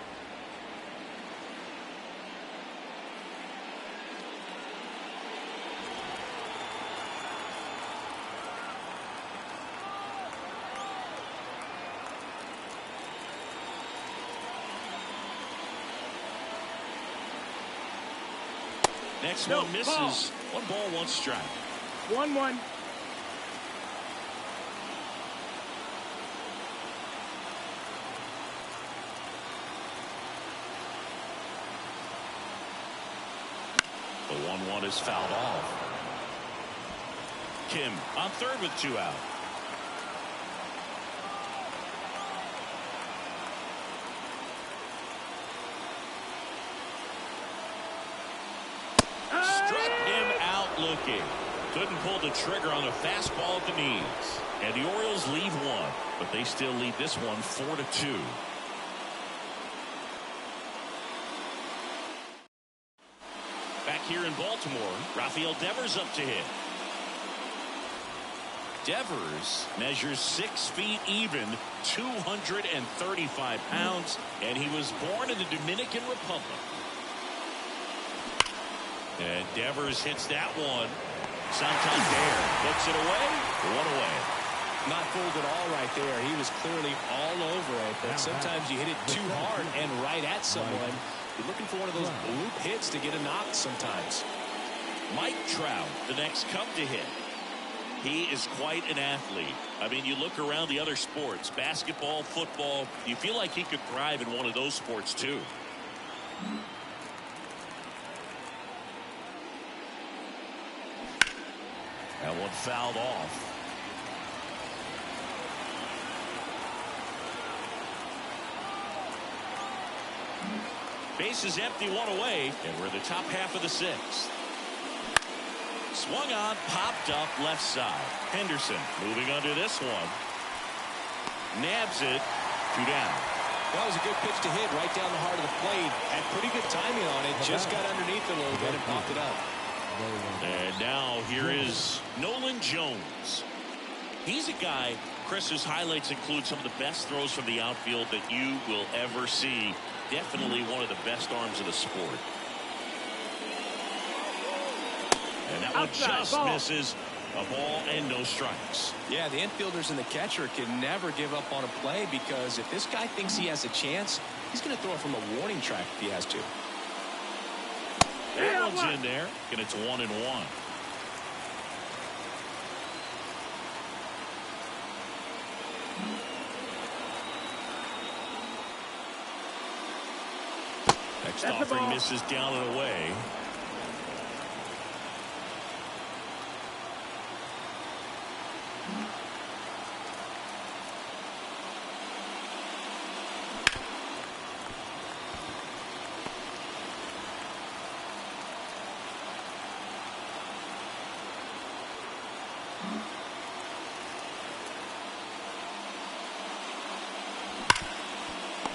Next one misses. 1 ball, 1 strike. 1-1. The 1-1 is fouled off. Kim on third with 2 out. Struck him out looking. Couldn't pull the trigger on the fastball at the knees. And the Orioles leave 1, but they still lead this one 4-2. Back here in Baltimore, Rafael Devers up to hit. Devers measures 6 feet even, 235 pounds, and he was born in the Dominican Republic. And Devers hits that one. Santander puts it away. 1 away. Not fooled at all right there. He was clearly all over it, but sometimes you hit it too hard and right at someone. You're looking for one of those bloop hits to get a knock sometimes. Mike Trout, the next come to hit. He is quite an athlete. I mean, you look around the other sports, basketball, football, you feel like he could thrive in one of those sports too. That one fouled off. Base is empty, 1 away, and we're in the top half of the 6th. Swung on, popped up left side. Henderson moving under this one. Nabs it. 2 down. That was a good pitch to hit right down the heart of the plate. Had pretty good timing on it. Just got underneath it a little bit and popped it up. And now here is Nolan Jones. He's a guy Chris's highlights include some of the best throws from the outfield that you will ever see. Definitely one of the best arms of the sport. And that one just misses. A ball and no strikes. Yeah, the infielders and the catcher can never give up on a play, because if this guy thinks he has a chance, he's going to throw it from a warning track if he has to. That one's in there, and it's 1-1. Next offering misses down and away.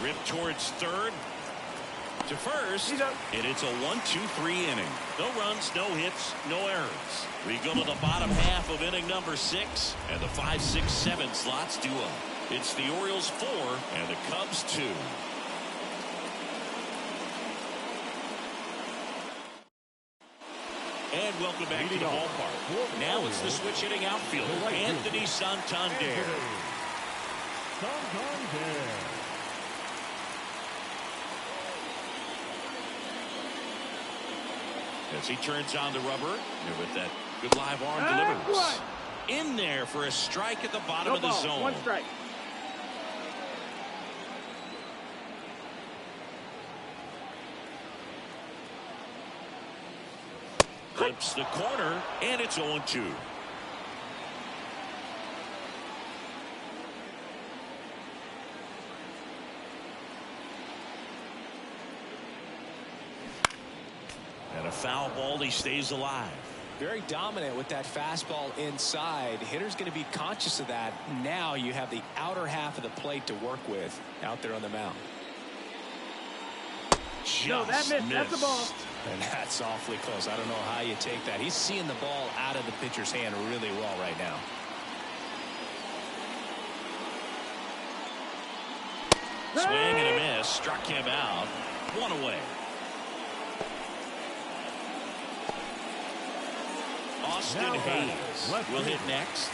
Ripped towards third. To first, and it's a 1-2-3 inning. No runs, no hits, no errors. We go to the bottom half of inning number 6, and the 5, 6, 7 slots do up. It's the Orioles 4 and the Cubs 2. And welcome back to the ballpark. Now it's the switch hitting outfielder, Anthony Santander. As he turns on the rubber, and with that good live arm delivers. In there for a strike at the bottom of the zone. 1 strike. Clips the corner, and it's 0-2. And a foul ball, he stays alive. Very dominant with that fastball inside. Hitter's going to be conscious of that. Now you have the outer half of the plate to work with out there on the mound. No, that missed. That's the ball. And that's awfully close. I don't know how you take that. He's seeing the ball out of the pitcher's hand really well right now. Swing and a miss. Struck him out. 1 away. Austin Hayes will hit next.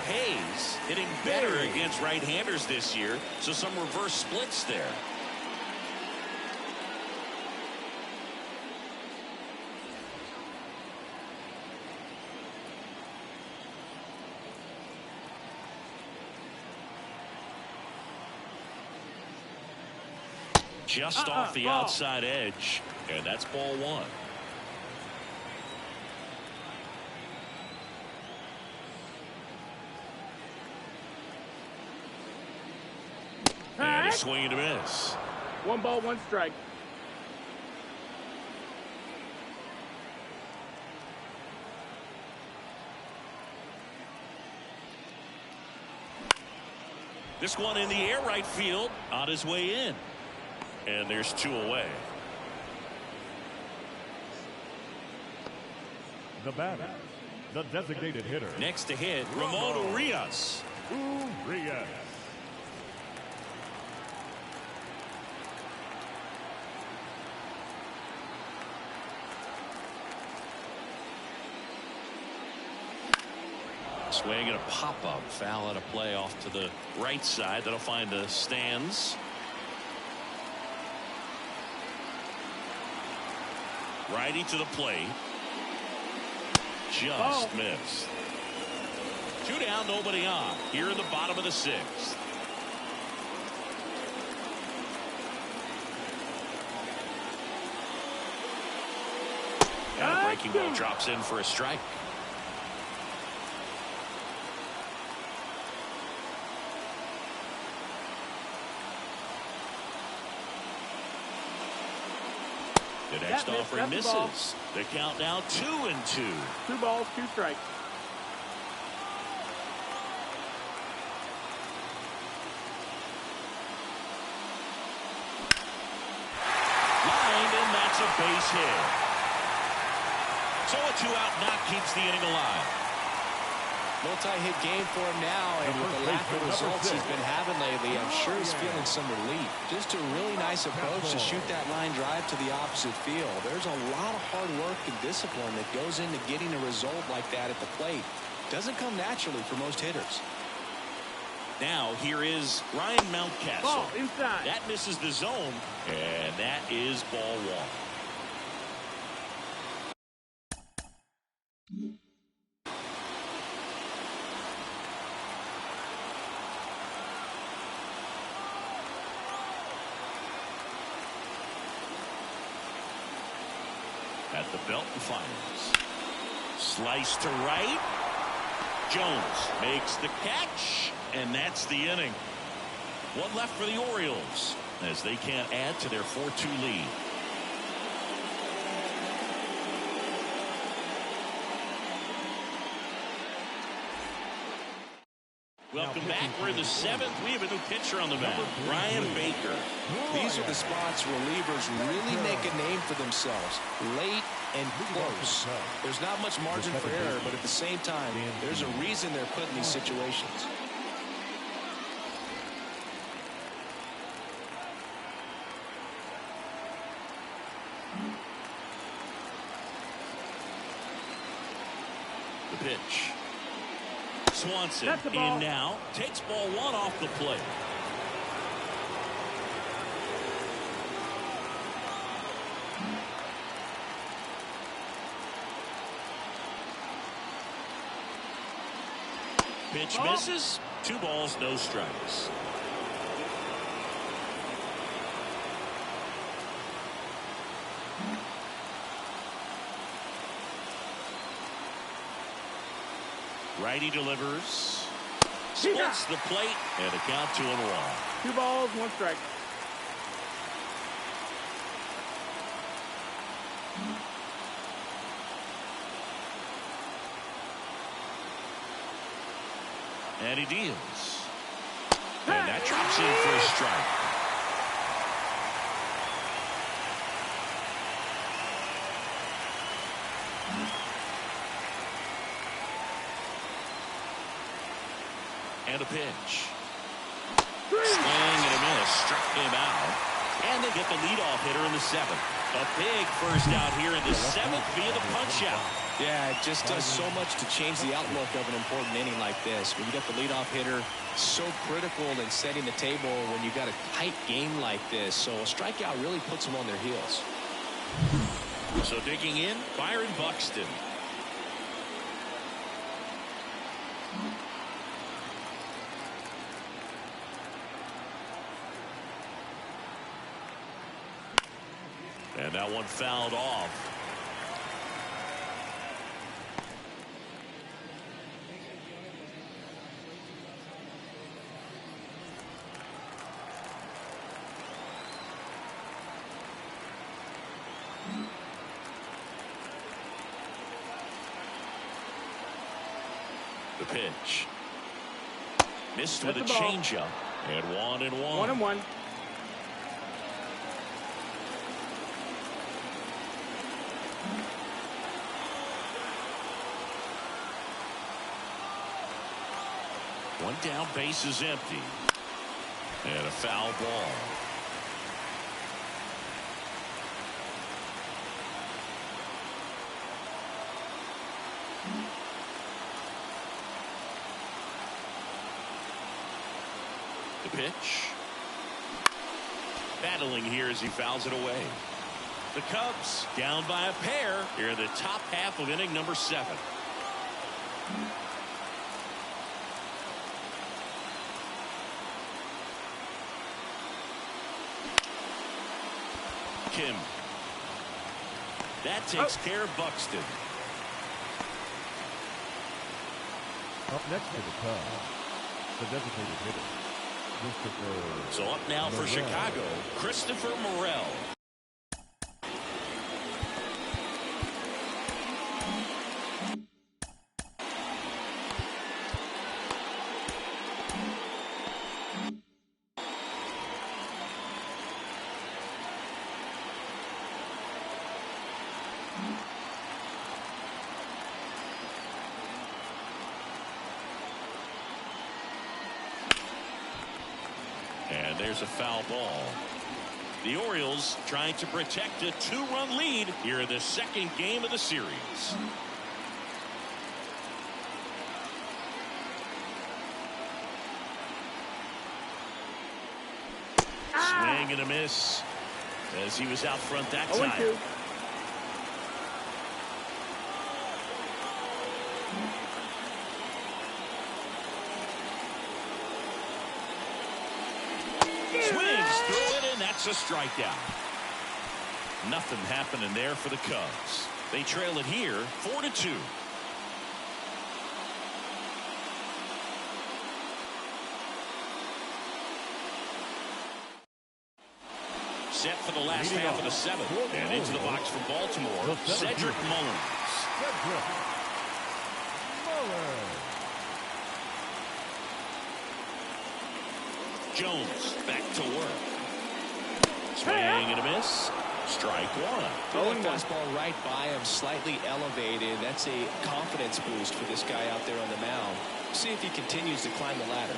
Hayes hitting better against right-handers this year, so some reverse splits there. Just off the outside edge, and that's ball 1. And a swing and a miss. 1 ball, 1 strike. This one in the air right field on his way in. And there's 2 away. The batter, the designated hitter. Next to hit, Ramon Urias. Urias. Swing and a pop-up. Foul out of play off to the right side. That'll find the stands. Righty to the plate. Just missed. 2 down, nobody on. Here in the bottom of the 6th. And a breaking ball drops in for a strike. The next offering misses. The count now 2-2. 2 balls, 2 strikes. Lined, and that's a base hit. So a 2-out knock keeps the inning alive. Multi-hit game for him now, and with the lack of results he's been having lately, I'm sure he's feeling some relief. Just a really nice approach to shoot that line drive to the opposite field. There's a lot of hard work and discipline that goes into getting a result like that at the plate. Doesn't come naturally for most hitters. Now here is Ryan Mountcastle. Ball inside. That misses the zone, and that is ball one. At the belt and fires. Slice to right. Jones makes the catch, and that's the inning. One left for the Orioles as they can't add to their 4-2 lead. Welcome back. We're in the 7th. We have a new pitcher on the mound, Ryan Baker. These are the spots relievers really make a name for themselves. Late and close. There's not much margin for error, but at the same time, there's a reason they're put in these situations. The pitch. Swanson in now. Takes ball one off the plate. Pitch misses. 2 balls, no strikes. Righty delivers. Splits the plate, and a count 2-1. 2 balls, 1 strike. And he deals. And that drops in for a strike. And a pitch. Swing and a miss. Struck him out. And they get the leadoff hitter in the 7th. A big first out here in the 7th via the punch out. Yeah, it just does so much to change the outlook of an important inning like this. When you got the leadoff hitter, so critical in setting the table when you got a tight game like this. So a strikeout really puts them on their heels. So digging in, Byron Buxton. And that one fouled off. The pitch. Missed with a changeup. And 1-1. 1-1. One down, base is empty. And a foul ball. The pitch. Battling here as he fouls it away. The Cubs down by a pair here in the top half of inning number 7. Kim. That takes care of Buxton. Up next to the Cubs, the designated hitter, Christopher. So up now for Chicago, Christopher Morel. And there's a foul ball. The Orioles trying to protect a 2-run lead here in the second game of the series. Swing and a miss as he was out front that time. 0-2. Swings through it, and that's a strikeout. Nothing happening there for the Cubs. They trail it here 4-2. Set for the last half of the seventh. And into the box from Baltimore, Cedric Mullins. Jones back to work. Swing and a miss. Strike one. Fastball right by him, slightly elevated. That's a confidence boost for this guy out there on the mound. See if he continues to climb the ladder.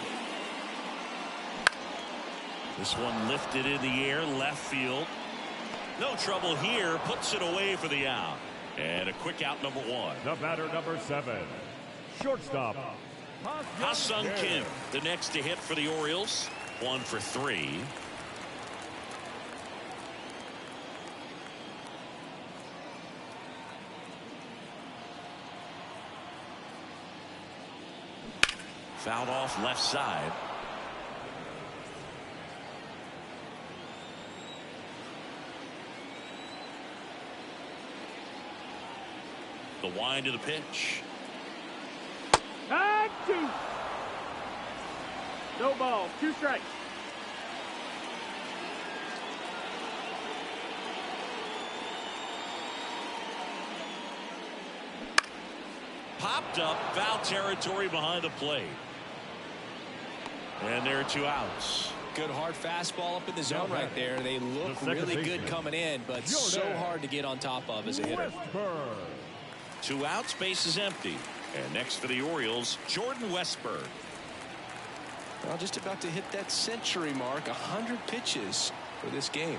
This one lifted in the air, left field. No trouble here. Puts it away for the out. And a quick out, number one. The batter, number 7. Shortstop, Ha-Sung Kim, the next to hit for the Orioles. 1 for 3. Fouled off left side. The wind of the pitch. High 2. No ball. 2 strikes. Popped up, foul territory behind the plate. And there are 2 outs. Good hard fastball up in the zone right there. They look really good coming in, but so hard to get on top of as a hitter. 2 outs, base is empty. And next for the Orioles, Jordan Westburg. Well, just about to hit that century mark. 100 pitches for this game.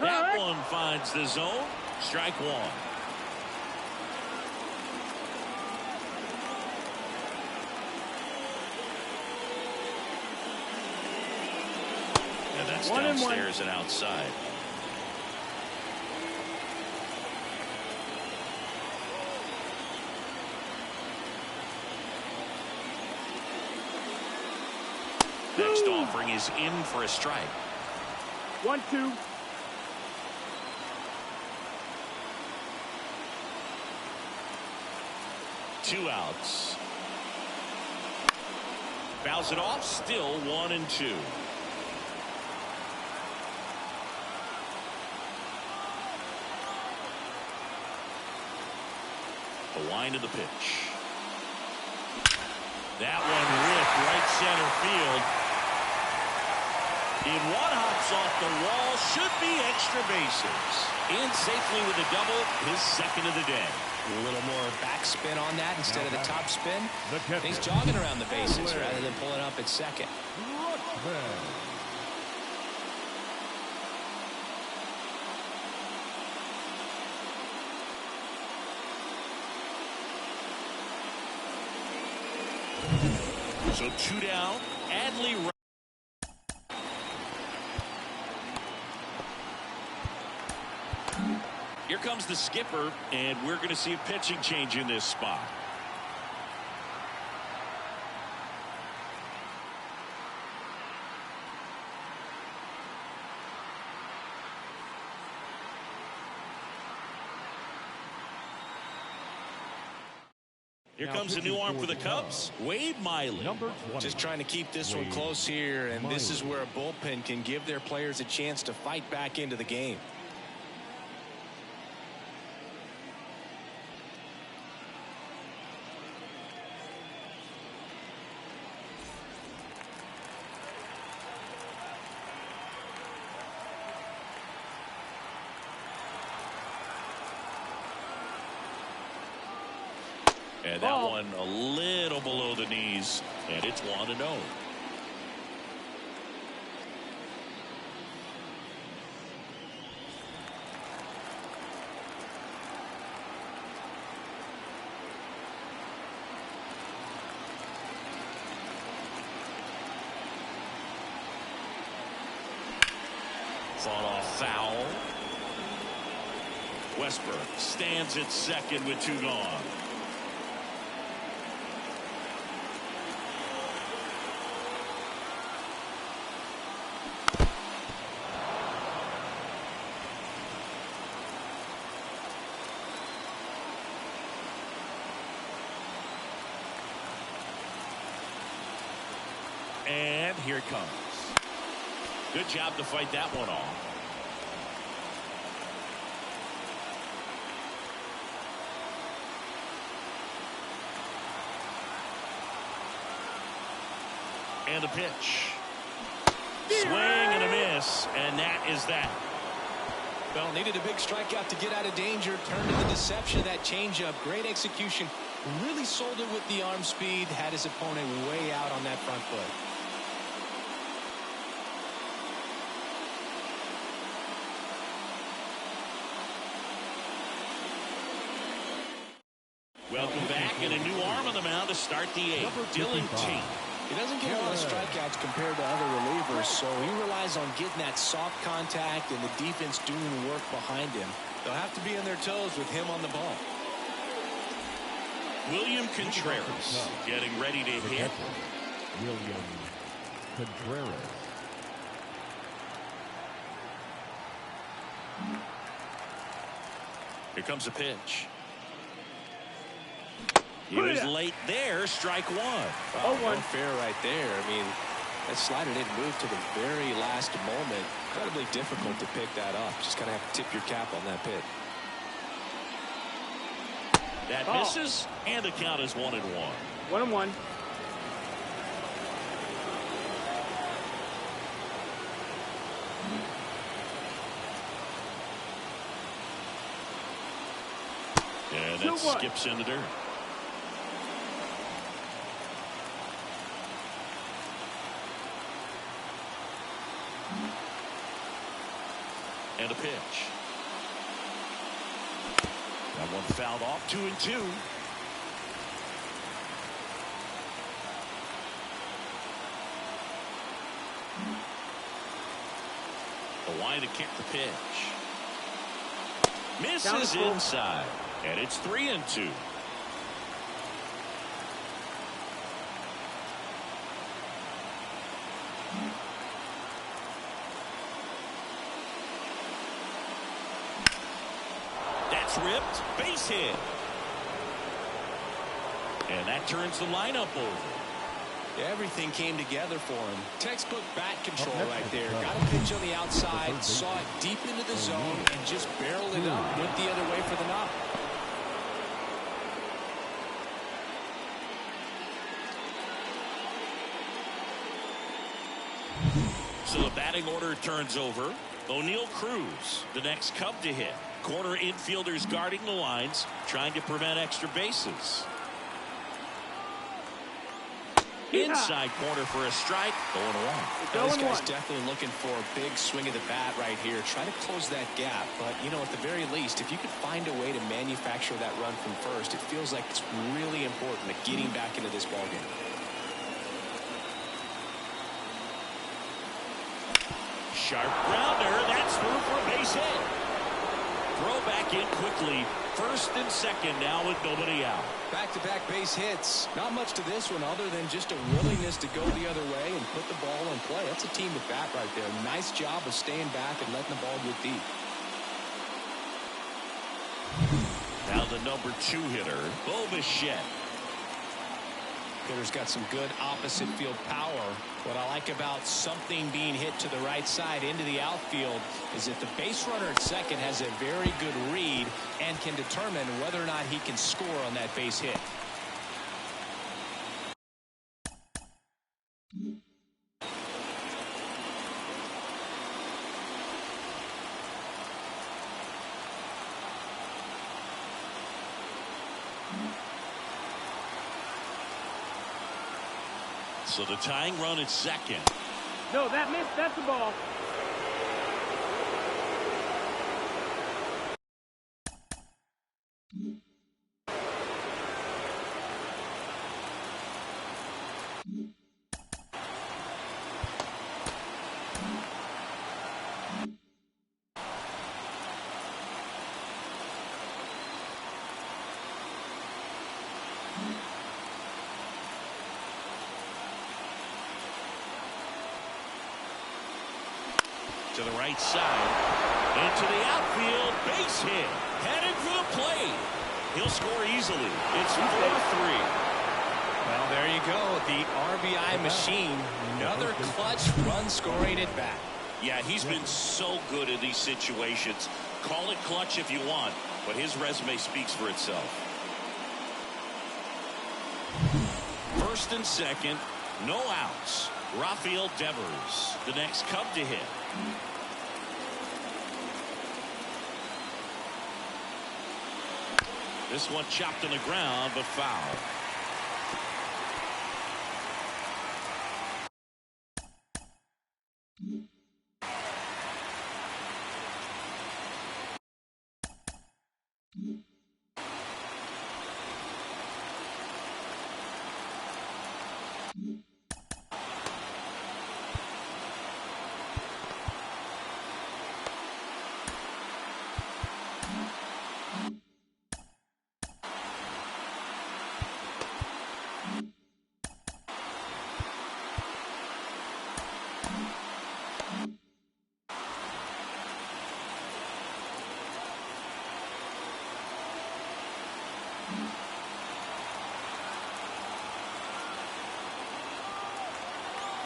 That one finds the zone. Strike one. And that's downstairs and outside. Next offering is in for a strike. 1-2. Two outs. Fouls it off. Still 1-2. The wind of the pitch. That one ripped right center field. In one hops off the wall. Should be extra bases. In safely with a double. His second of the day. A little more backspin on that instead of the top spin. He's jogging around the bases rather than pulling up at second. So 2 down. Adley. Here comes the skipper, and we're going to see a pitching change in this spot. Here comes a new arm for the Cubs, Wade Miley. Just trying to keep this one close here, and this is where a bullpen can give their players a chance to fight back into the game. And that one a little below the knees, and it's 1-0. Fought off foul. Westbrook stands at second with 2 gone. And here it comes. Good job to fight that one off. And a pitch. Swing and a miss, and that is that. Well, needed a big strikeout to get out of danger. Turned to the deception of that changeup. Great execution. Really sold it with the arm speed. Had his opponent way out on that front foot. Welcome back, and a new arm on the mound to start the 8th. Dylan Tate. He doesn't get a lot of strikeouts compared to other relievers, so he relies on getting that soft contact and the defense doing work behind him. They'll have to be on their toes with him on the ball. William Contreras getting ready to hit. William Contreras. Here comes a pitch. He was late there. Strike 1. Unfair right there. I mean, that slider didn't move to the very last moment. Incredibly difficult to pick that up. Just kind of have to tip your cap on that pitch. That misses, and the count is 1-1. 1-1. And that skips in the dirt. And a pitch. That one fouled off. 2-2. The line to kick the pitch. Misses inside. And it's 3-2. That's ripped. Base hit. And that turns the lineup over. Yeah, everything came together for him. Textbook bat control right there. Got a pitch on the outside, saw it deep into the zone, and just barreled it up. Went the other way for the knock. So the batting order turns over. O'Neal Cruz, the next Cub to hit. Corner infielders guarding the lines, trying to prevent extra bases. Inside corner for a strike. 0-1. This guy's definitely looking for a big swing of the bat right here. Try to close that gap. But, you know, at the very least, if you could find a way to manufacture that run from first, it feels like it's really important at getting back into this ballgame. Sharp grounder. That's through for a base hit. Throw back in quickly. First and second now with nobody out. Back-to-back base hits. Not much to this one other than just a willingness to go the other way and put the ball in play. That's a team at bat right there. Nice job of staying back and letting the ball get deep. Now the number 2 hitter, Bo Bichette. Hitter's got some good opposite field power. What I like about something being hit to the right side into the outfield is that the base runner at second has a very good read and can determine whether or not he can score on that base hit. So the tying run at second. No, that missed. That's the ball. To the right side. Into the outfield. Base hit. Headed for the plate. He'll score easily. It's 4-3. Well, there you go. The RBI machine. Another clutch run scoring at bat. Yeah, he's been so good in these situations. Call it clutch if you want, but his resume speaks for itself. First and second. No outs. Rafael Devers, the next Cub to hit. This one chopped on the ground, but foul.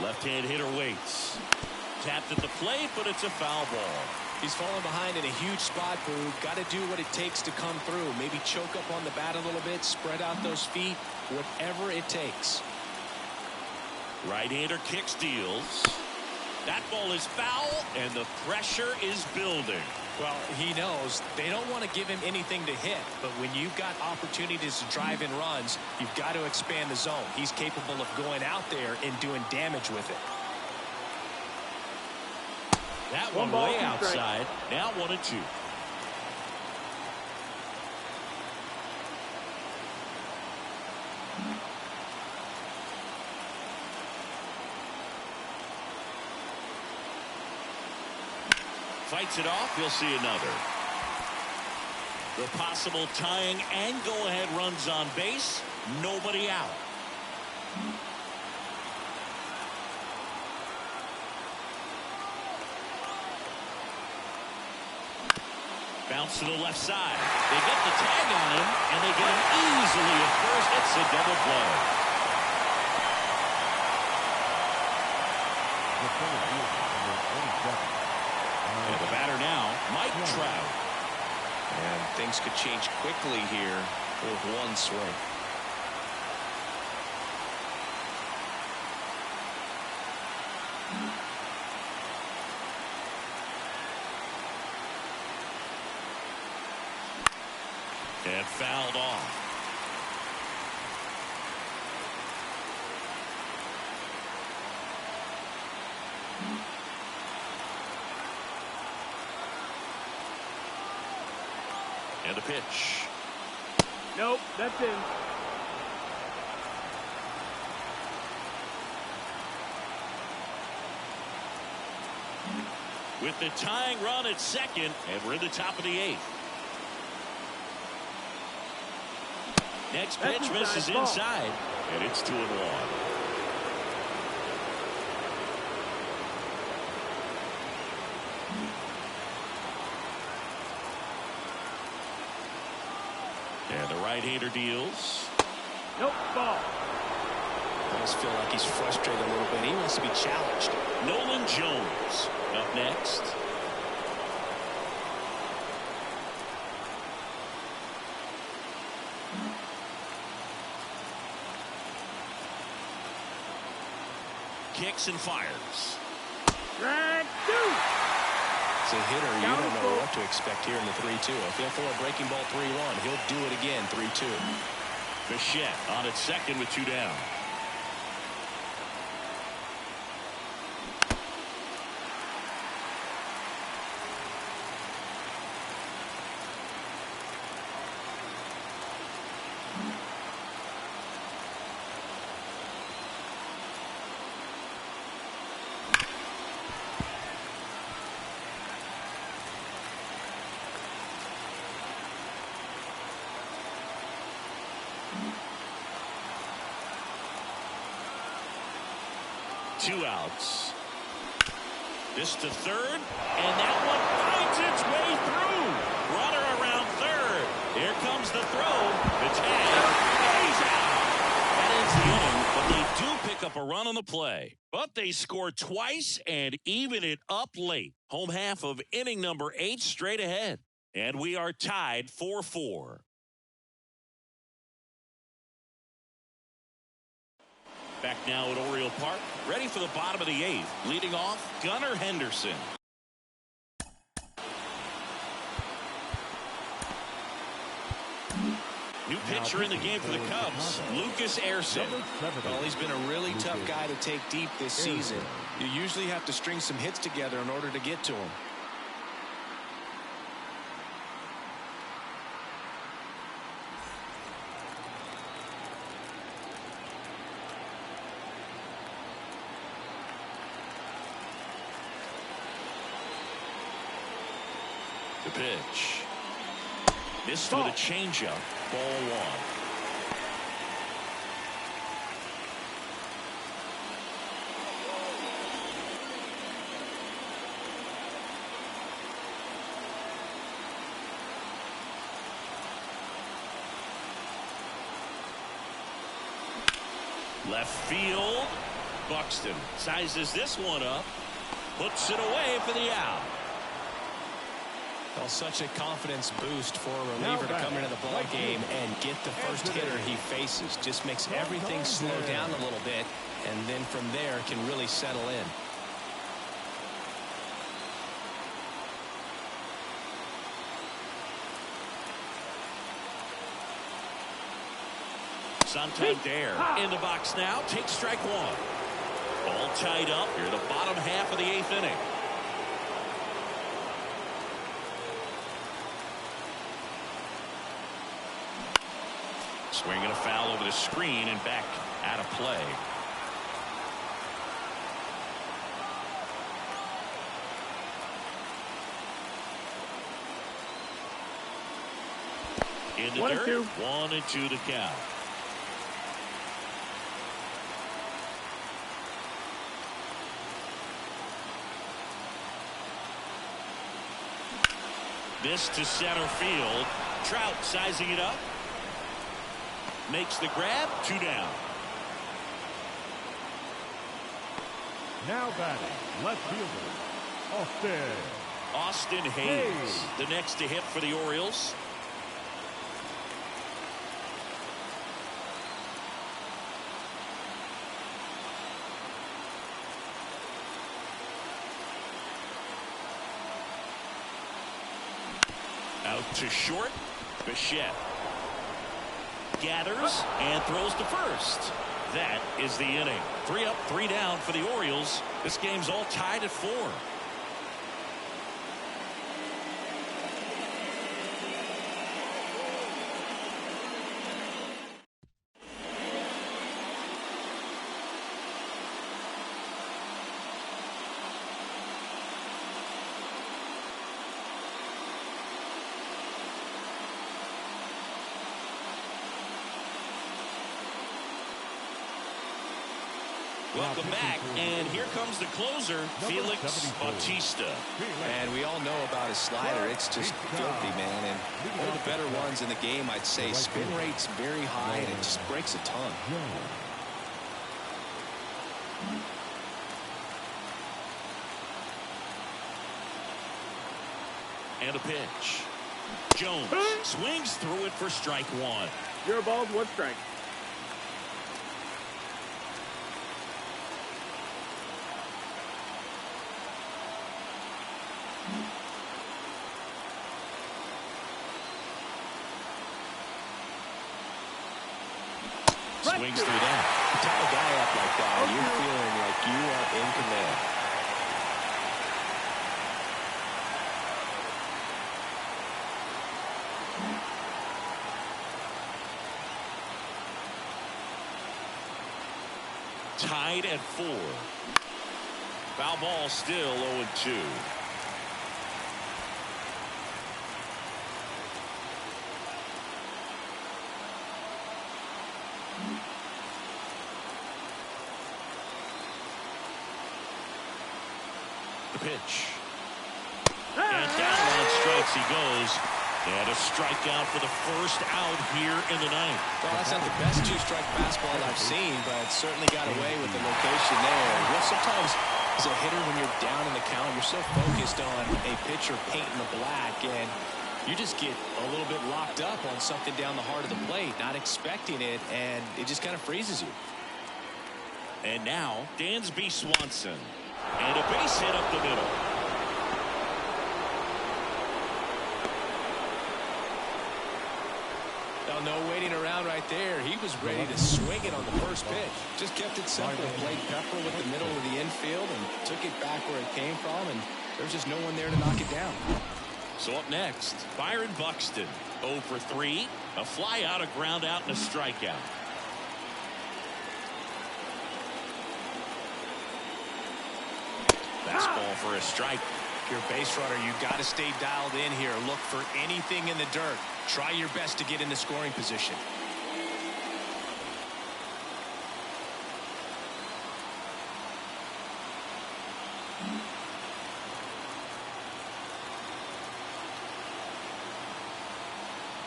Left-hand hitter waits. Tapped at the plate, but it's a foul ball. He's falling behind in a huge spot, Boo. Got to do what it takes to come through. Maybe choke up on the bat a little bit, spread out those feet, whatever it takes. Right-hander kicks, deals. That ball is foul, and the pressure is building. Well, he knows they don't want to give him anything to hit, but when you've got opportunities to drive in runs, you've got to expand the zone. He's capable of going out there and doing damage with it. That one way outside. Now 1-2. Fights it off. He'll see another. The possible tying and go-ahead runs on base. Nobody out. Bounce to the left side. They get the tag on him, and they get him easily at first. It's a double play. And the batter now, Mike Trout. And things could change quickly here with one swing. And fouled off. And a pitch. Nope, that's in. With the tying run at second, and we're in the top of the 8th. Next pitch misses inside, and it's 2-1. And the right-hander deals. Nope, ball. I almost feel like he's frustrated a little bit. He wants to be challenged. Nolan Jones up next. Kicks and fires. Strike 2. As a hitter, you don't know what to expect here in the 3-2. If he'll throw a breaking ball 3-1, he'll do it again 3-2. Bichette on at second with 2 down. 2 outs. This to third, and that one finds its way through. Runner around third. Here comes the throw. The tag. He's out. That ends the inning, but they do pick up a run on the play. But they score twice and even it up late. Home half of inning number 8 straight ahead. And we are tied 4-4. Back now at Oriole Park, ready for the bottom of the 8th. Leading off, Gunnar Henderson. New pitcher in the game for the Cubs, Lucas Erson. Well, he's been a really tough guy to take deep this season. You usually have to string some hits together in order to get to him. The pitch. Missed with a changeup. Ball 1. Left field. Buxton sizes this one up. Puts it away for the out. Well, such a confidence boost for a reliever to come into the ball game and get the first hitter he faces. Just makes everything slow down a little bit, and then from there can really settle in. Santander in the box now. Takes strike 1. All tied up here the bottom half of the 8th inning. Swinging a foul over the screen and back out of play. In the dirt, 1-2 to count. This to center field. Trout sizing it up. Makes the grab. 2 down. Now batting, left fielder, Austin Hayes. The next to hit for the Orioles. Out to short. Bichette gathers and throws to first. That is the inning. 3 up, 3 down for the Orioles. This game's all tied at 4. Welcome back, and here comes the closer, Felix Bautista. And we all know about his slider. It's just filthy, man. And one of the better ones in the game, I'd say. Spin rate's very high, and it just breaks a ton. And a pitch. Jones swings through it for strike 1. 0 balls, 1 strike. Swings through that. You tie a guy up like that, you're feeling like you are in command. Tied at 4. Foul ball still 0-2. The pitch. And down on strikes he goes. And a strikeout for the first out here in the ninth. Well, that's not the best two-strike fastball I've seen, but certainly got away with the location there. Well, sometimes as a hitter, when you're down in the count, you're so focused on a pitcher painting the black, and you just get a little bit locked up on something down the heart of the plate, not expecting it, and it just kind of freezes you. And now, Dansby Swanson. And a base hit up the middle. No waiting around right there. He was ready to swing it on the first pitch. Just kept it simple. Played pepper with the middle of the infield and took it back where it came from, and there's just no one there to knock it down. So up next, Byron Buxton. 0 for 3. A fly out, a ground out, and a strikeout. Fastball for a strike. If you're a base runner, you've got to stay dialed in here. Look for anything in the dirt. Try your best to get into scoring position.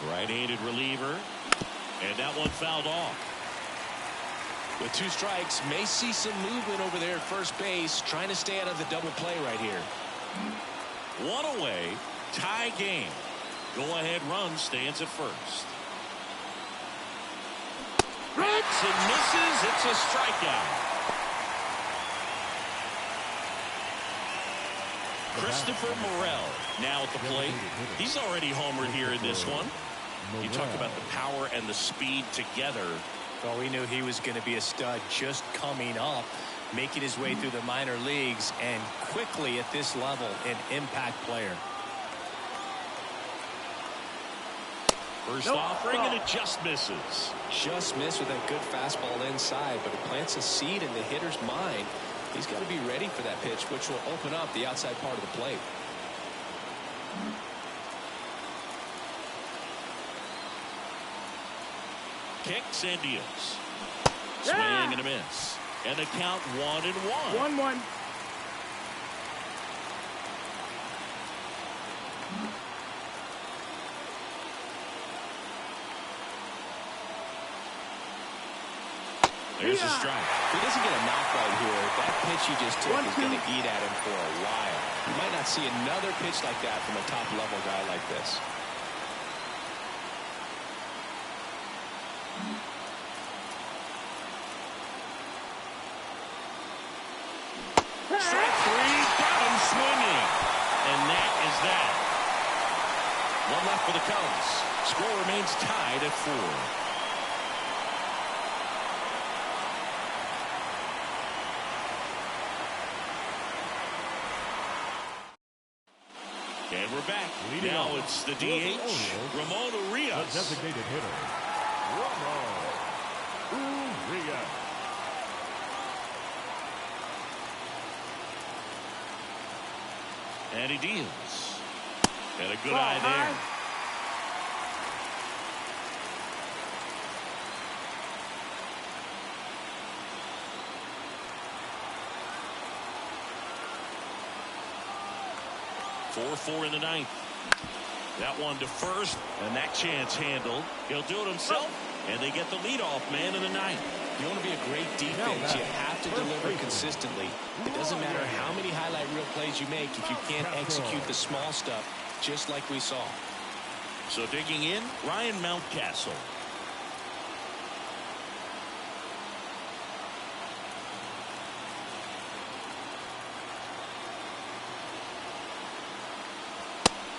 Right-handed reliever. And that one fouled off. With 2 strikes, may see some movement over there at first base, trying to stay out of the double play right here. 1 away, tie game. Go-ahead run stands at first. Hits and misses. It's a strikeout. Christopher Morel now at the plate. He's already homered here in this one. You talk about the power and the speed together. Well, we knew he was going to be a stud just coming up, making his way through the minor leagues, and quickly at this level, an impact player. First offering, and it just misses. Just missed with that good fastball inside, but it plants a seed in the hitter's mind. He's got to be ready for that pitch, which will open up the outside part of the plate. Kicks and deals. Swing and a miss. And the count 1-1. 1-1. There's a strike. If he doesn't get a knock right here, that pitch he just took is going to eat at him for a while. You might not see another pitch like that from a top-level guy like this. Strike 3, got him swinging. And that is that. 1 left for the Cubs. Score remains tied at 4. And we're back. Now it's the DH, Ramon Urias. Designated hitter, Ramon Urias. And he deals. And a good eye there. Four in the ninth. That one to first, and that chance handled. He'll do it himself, and they get the leadoff man in the ninth. You want to be a great defense, you have to deliver consistently. It doesn't matter how many highlight reel plays you make if you can't execute the small stuff, just like we saw. So digging in, Ryan Mountcastle.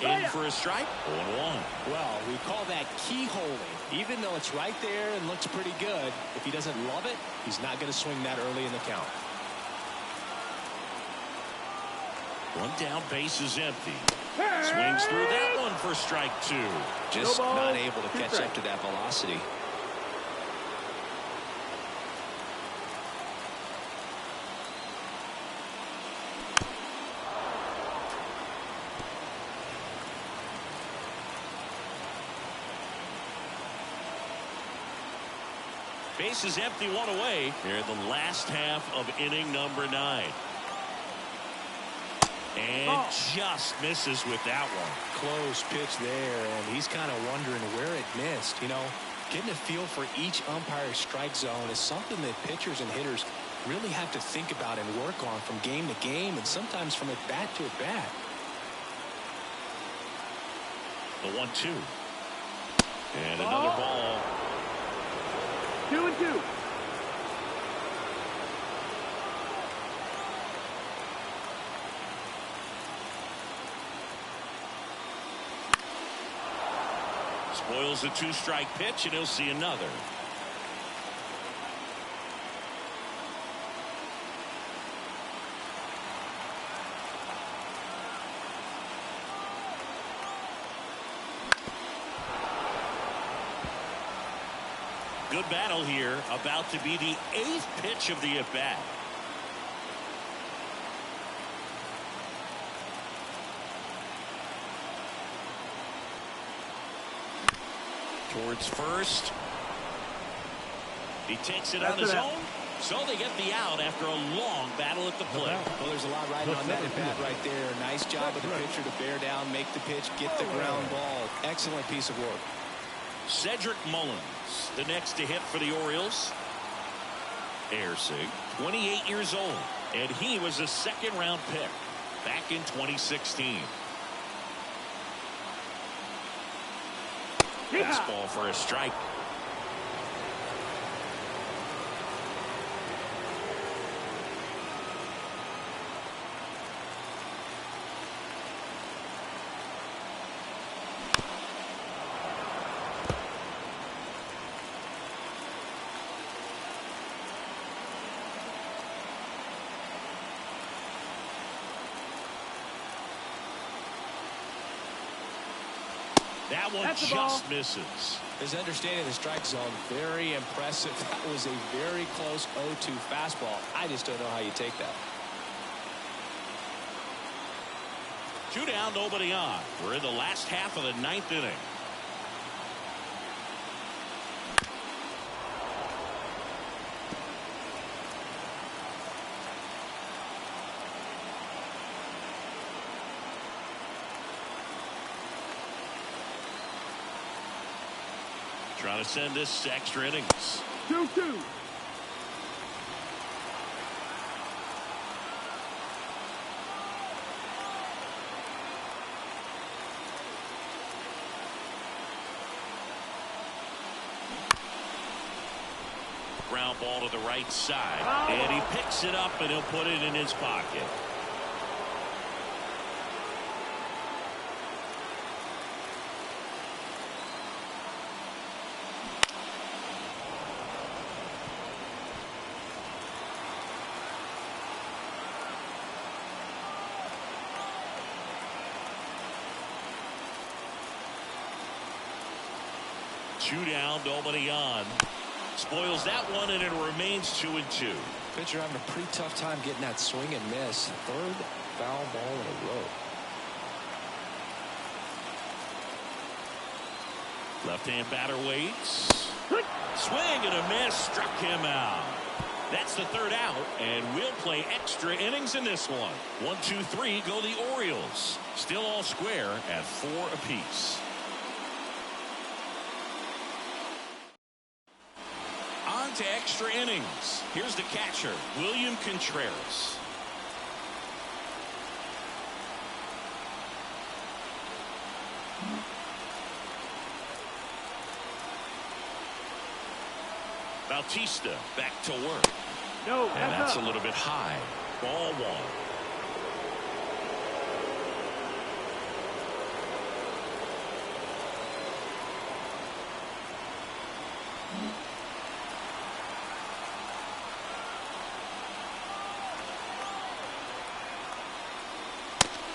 In for a strike. 0-1. Well, we call that keyholing. Even though it's right there and looks pretty good, if he doesn't love it, he's not going to swing that early in the count. 1 down, base is empty. Swings through that one for strike 2. Just not able to catch up to that velocity. Base is empty, 1 away. Here in the last half of inning number 9. And just misses with that one. Close pitch there, and he's kind of wondering where it missed. You know, getting a feel for each umpire's strike zone is something that pitchers and hitters really have to think about and work on from game to game, and sometimes from at bat to at bat. The 1-2. And another ball. 2-2. Spoils the 2-strike pitch, and he'll see another. Good battle here, about to be the 8th pitch of the at-bat. Towards first. He takes it on his own, so they get the out after a long battle at the plate. Well, there's a lot riding on that at bat right there. Nice job of the pitcher to bear down, make the pitch, get the ground ball. Excellent piece of work. Cedric Mullins, the next to hit for the Orioles. Ersig, 28 years old, and he was a second-round pick back in 2016. Fastball for a strike. That one just misses. His understanding of the strike zone, very impressive. That was a very close 0-2 fastball. I just don't know how you take that. 2 down, nobody on. We're in the last half of the 9th inning. Trying to send this to extra innings. 2-2. Ground ball to the right side, and he picks it up and he'll put it in his pocket. Two down, nobody on. Spoils that one, and it remains 2-2. Pitcher having a pretty tough time getting that swing and miss. Third foul ball in a row. Left-hand batter waits. Swing and a miss, struck him out. That's the third out, and we'll play extra innings in this one. 1, 2, 3 go the Orioles. Still all square at 4 apiece. On to extra innings. Here's the catcher, William Contreras. Bautista back to work. No, And that's a little bit high. Ball 1.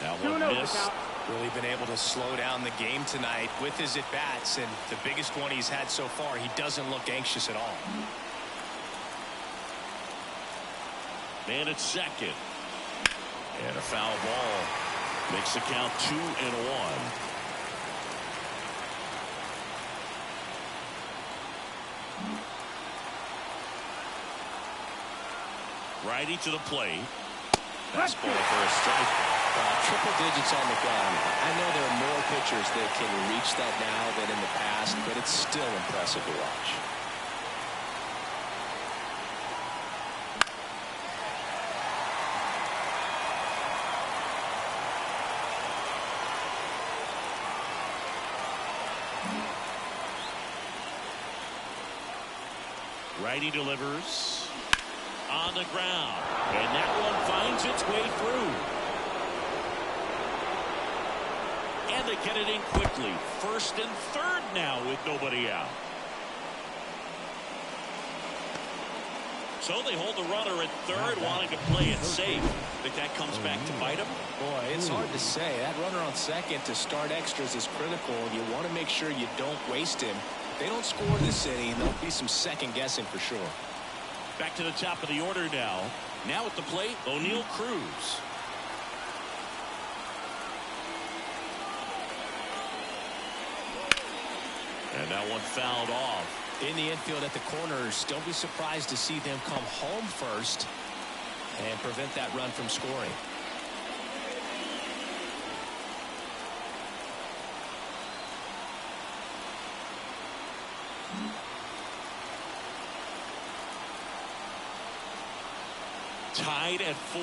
That one missed. Really been able to slow down the game tonight with his at-bats, and the biggest one he's had so far, he doesn't look anxious at all. Man at second. And a foul ball. Makes the count 2-1. Righty to the plate. Fastball for a strike. Triple digits on the gun. I know there are more pitchers that can reach that now than in the past, but it's still impressive to watch. Righty delivers on the ground, and that one finds its way through. And they get it in quickly. First and third now with nobody out. So they hold the runner at third, wanting to play it safe. Think that comes back to bite them? Boy, it's hard to say. That runner on second to start extras is critical. You want to make sure you don't waste him. If they don't score this inning, there'll be some second guessing for sure. Back to the top of the order now. Now at the plate, O'Neal Cruz. And that one fouled off. In the infield at the corners, don't be surprised to see them come home first and prevent that run from scoring. Tied at 4.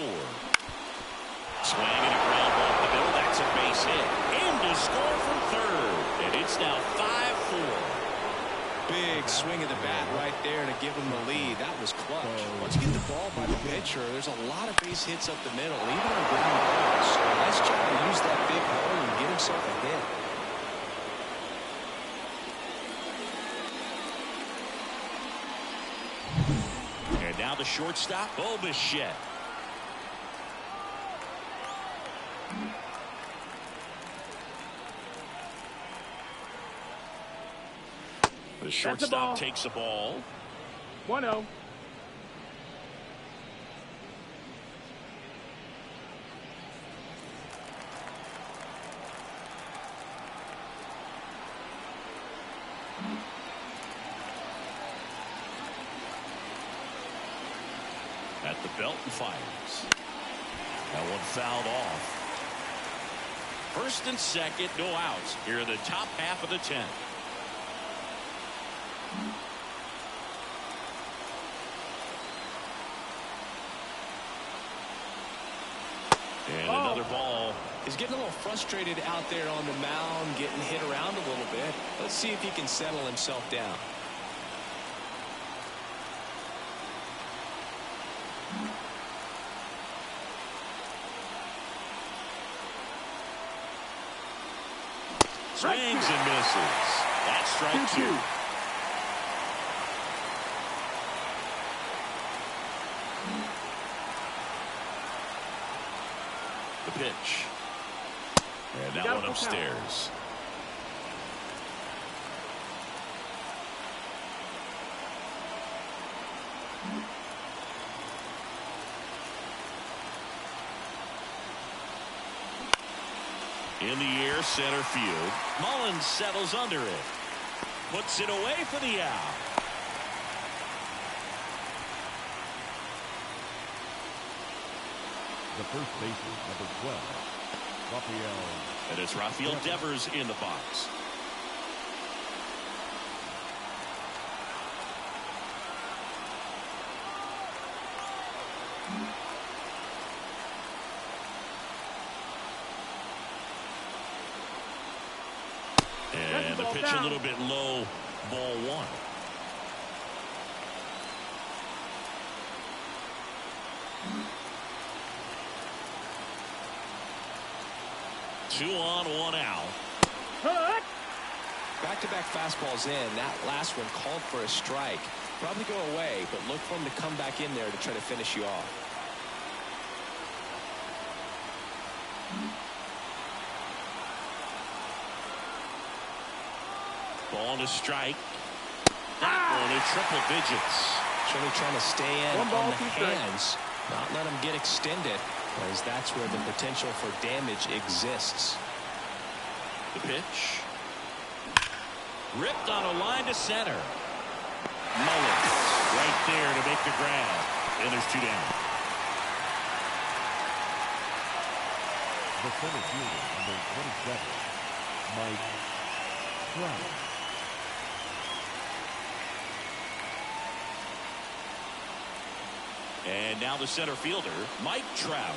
Swinging a ground ball up the middle. That's a base hit. In to score from third. And it's now 5-4. Big swing of the bat right there to give him the lead. That was clutch. Once you get the ball by the pitcher, there's a lot of base hits up the middle, even on ground balls. So nice job to use that big hole and get himself a hit. And now the shortstop, Bichette. The shortstop takes the ball. 1-0. At the belt and fires. That one fouled off. First and second, no outs. Here in the top half of the 10th. And another ball. He's getting a little frustrated out there on the mound, getting hit around a little bit. Let's see if he can settle himself down. Swings and misses. That's strike 2. The pitch. And that one upstairs. In the air, center field. Mullins settles under it. Puts it away for the out. The first baseman, number 12, Rafael. And it's Rafael Devers in the box. And the pitch a little bit low, ball 1. Two on, 1 out. Back-to-back fastballs in. That last one called for a strike. Probably go away, but look for him to come back in there to try to finish you off. Ball to strike. That one in triple digits. Really trying to stay in on the hands, not let them get extended, as that's where the potential for damage exists. The pitch. Ripped on a line to center. Mullins right there to make the grab. And there's 2 down. The center fielder, number 27, Mike Trout. And now the center fielder, Mike Trout.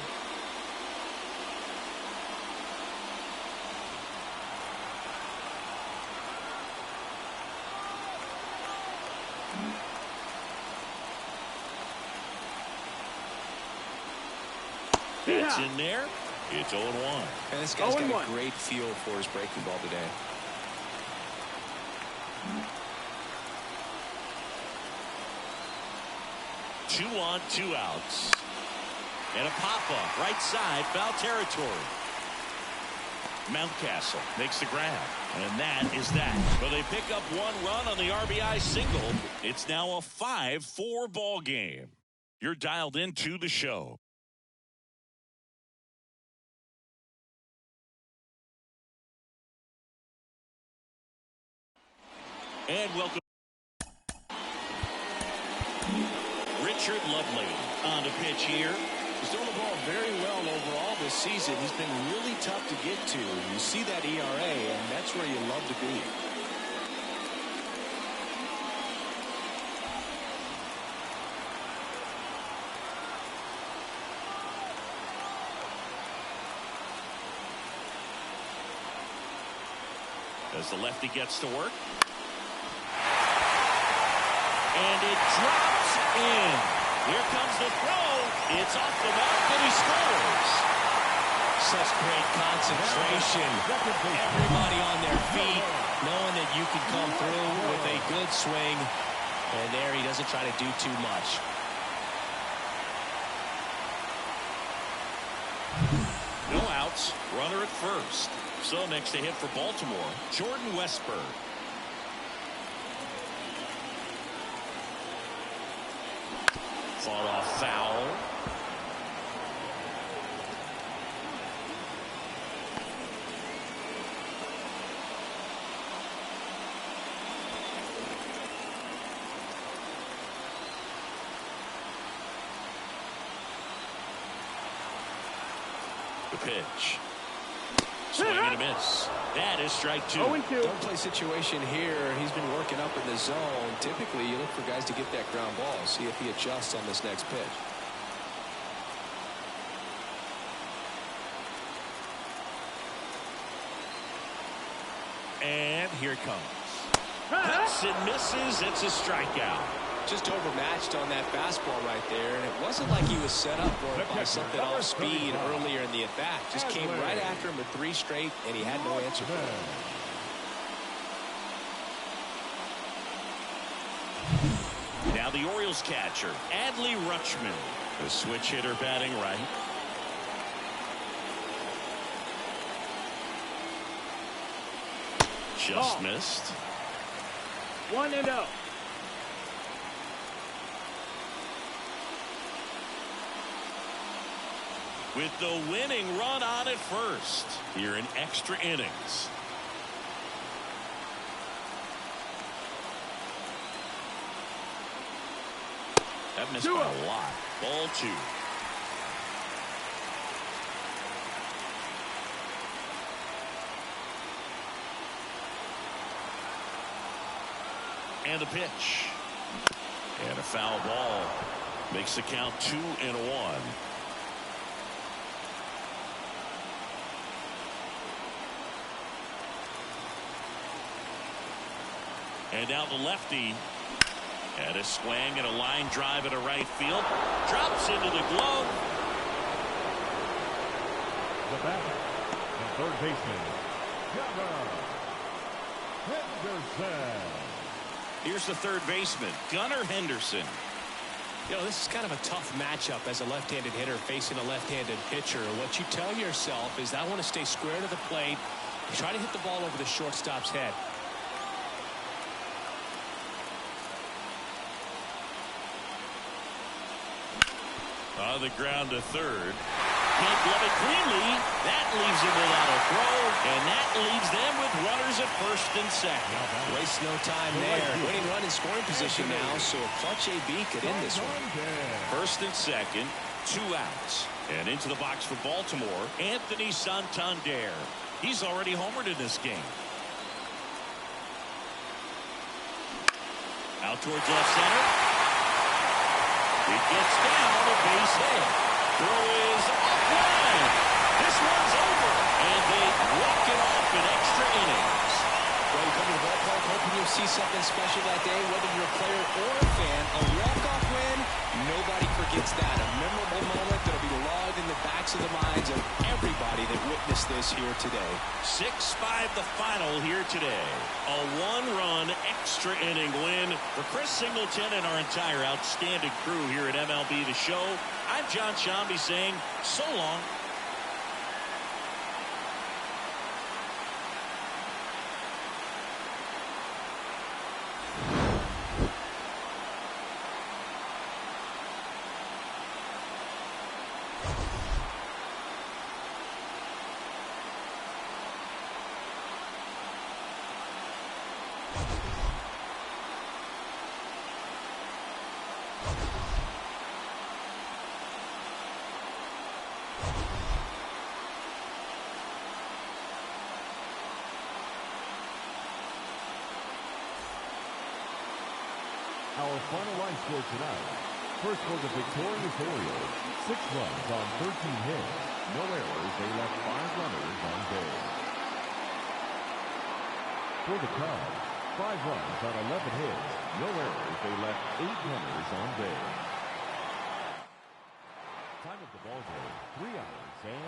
That's in there. It's 0-1. And this guy's got a great feel for his breaking ball today. Two on, 2 outs. And a pop-up right side, foul territory. Mountcastle makes the grab. And that is that. But they pick up 1 run on the RBI single. It's now a 5-4 ball game. You're dialed into the show. And welcome. Richard Lovely on the pitch here. He's throwing the ball very well overall this season. He's been really tough to get to. You see that ERA, and that's where you love to be. As the lefty gets to work. And it drops in. Here comes the throw. It's off the mark, and he scores. Such great concentration. Everybody on their feet, knowing that you can come through with a good swing. And there he doesn't try to do too much. No outs. Runner at first. So next to hit for Baltimore, Jordan Westburg. Fought off foul. The pitch. Swing and a miss. That is strike 2. 0-2. Don't play situation here. He's been working up in the zone. Typically, you look for guys to get that ground ball. See if he adjusts on this next pitch. And here it comes. Cuts and misses. It's a strikeout. Just overmatched on that fastball right there, and it wasn't like he was set up for it by something off speed earlier in the at-bat. Just came right after him with 3 straight, and he had no answer for it. Now the Orioles catcher, Adley Rutschman. The switch hitter batting right. Just missed. 1-0. With the winning run on at first here in extra innings. That missed by a lot. Ball 2. And a pitch. And a foul ball. Makes the count 2-1. And now the lefty. And a swing and a line drive into right field. Drops into the glove. The batter, the third baseman, Gunnar Henderson. Here's the third baseman, Gunnar Henderson. You know, this is kind of a tough matchup as a left-handed hitter facing a left-handed pitcher. What you tell yourself is, I want to stay square to the plate, try to hit the ball over the shortstop's head. On the ground to third. Can't glove it cleanly. That leaves him without a throw. And that leaves them with runners at first and second. Waste no time there. Winning run in scoring position now, so a clutch AB could end this one. First and second, 2 outs. And into the box for Baltimore, Anthony Santander. He's already homered in this game. Out towards left center. It gets down a base hit. Throw is offline. This one's over. And they walk it off in extra innings. Well, you come to the ballpark hoping you'll see something special that day, whether you're a player or a fan. A walk-off win, nobody forgets that. A memorable moment that'll be logged in the backs of the minds of everybody that witnessed this here today. 6-5 the final here today. A one-run extra inning win for Chris Singleton and our entire outstanding crew here at MLB The Show. I'm John Shambi saying so long. Our final line score tonight. First for the victorious Orioles, 6 runs on 13 hits. No errors. They left 5 runners on base. For the Cubs, 5 runs on 11 hits. No errors. They left 8 runners on base. Time of the ball game, 3 hours and